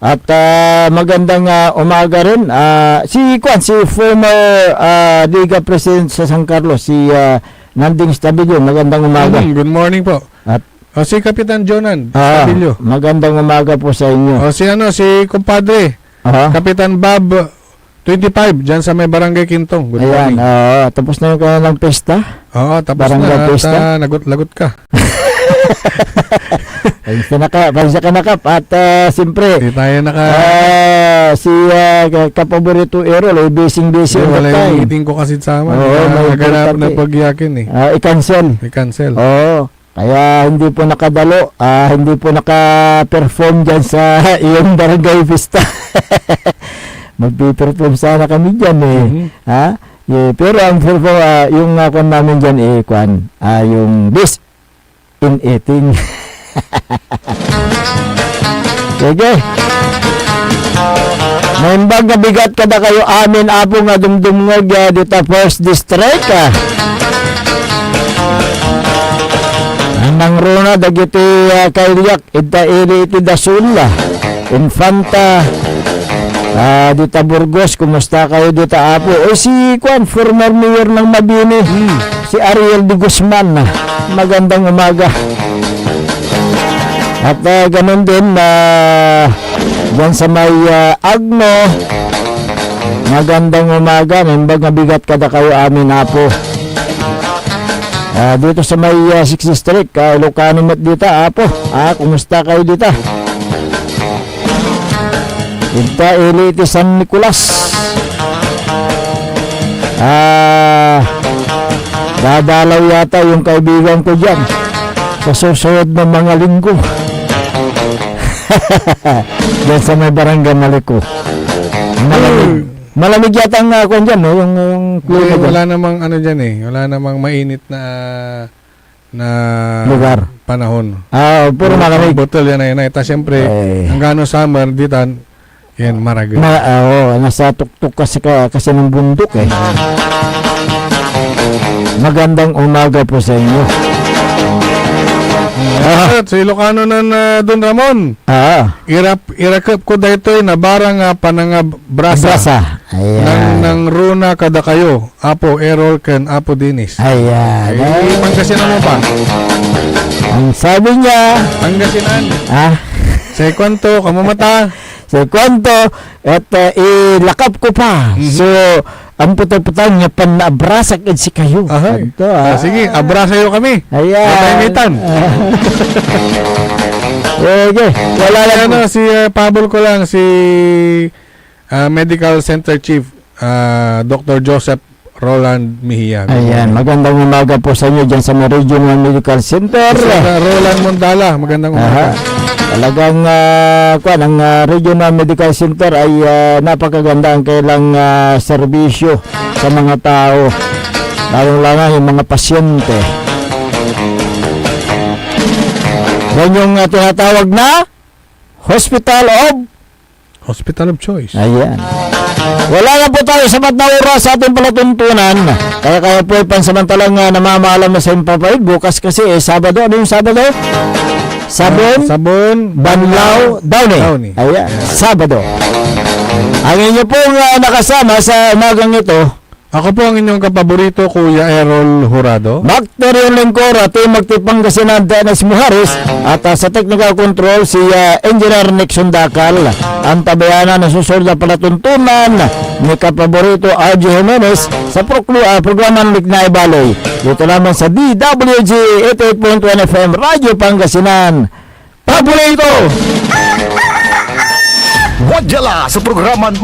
At magandang umaga rin. Si former Liga President sa San Carlos, si Nanding Stabilio. Magandang umaga. Good morning po. At Si Kapitan Jonan Stabilio. magandang umaga po sa inyo. Si kumpadre, Kapitan Bob 25, dyan sa may Barangay Kintong. Good Ayan. morning. Tapos na yung kanilang pesta. Oo, tapos Barangay na. Pesta. At lagot ka. Pasensya ka na, Kap. At siyempre, Hindi tayo si Kapaborito Errol ay busy-busy. Wala yung meeting ko kasi sama. may Naganap importante. na pagyakin eh. I-cancel. I-cancel. Oo. Kaya hindi po nakadalo, hindi po naka-perform dyan sa iyong barangay pista. Mag-perform sana kami dyan eh. Pero ang yung kwan namin dyan yung this in eating. Sige. Naimbag na bigat kada kayo amin apo nga dumdumngag dito first district. Nang runa dagiti kailiyak ita ili iti dasula Infanta dita Burgos, kumusta kayo dita apo? Si former mayor ng Mabini, si Ariel de Guzman, magandang umaga. At ganun din dyan sa may Agno, magandang umaga. Naimbag na bigat kada kayo amin apo. Dito sa may 6 district, Ilocano mat dita apo. Kumusta kayo dita? Ita Elite San Nicolas. Dadalaw yata yung kaibigan ko dyan sa susunod na mga linggo. Dyan sa may Barangay Maliko. Malamig yata ang ako dyan, no? Yung wala namang ano dyan eh. Wala namang mainit na lugar, panahon. puro malamig. Botol yan ay. Ta siyempre, ang gano summer, ditan, yan, maragay. Nasa tuktok kasi ng bundok eh. Magandang umaga po sa inyo. Sa Ilocano na Don Ramon. Irakap ko dito na barang panang brasa. Ayan. Nang runa kada kayo. Apo Errol ken Apo Dinis. Ayan. Pangasinan mo pa. Ang sabi niya. Pangasinan. Sa kwanto, kamamata. Sa kwanto, at ilakap ko pa. So, ang putang-putang niya pan-abrasak si kayo. Sige, abrasa yo kami. Ayan. Matay-mitan. Okay. Wala lang. Si Pablo ko lang, si Medical Center Chief, Dr. Joseph Roland Mejia. Ayan, magandang umaga po sa inyo dyan sa Regional Medical Center. Roland Mondala, magandang umaga. Talagang ang Regional Medical Center ay napakaganda ang kailang serbisyo sa mga tao, lalong-lalo yung mga pasyente. Yan yung tinatawag na Hospital of Choice. Ayan. Wala na po tayo sapat na oras sa ating palatuntunan. Kaya po ay pansamantalang namamaalam na sa impapayag. Bukas kasi Sabado. Ano yung Sabado? Sabon, Banlaw, Downy. Ayan, Sabado. Ang inyo pong nakasama sa umagang ito Ako po ang inyong kapaborito, Kuya Errol Jurado. Bakteryon Lingkor at magtipang kasinan Dennis Muharis at sa technical control si Engineer Nixon Dakal. Ang tabayanan na susunod na palatuntunan ni kapaborito RJ Jimenez sa programang Lignay Baloy. Dito naman sa DWG 88.1 FM Radyo Pangasinan. Paborito! Wadjala sa programang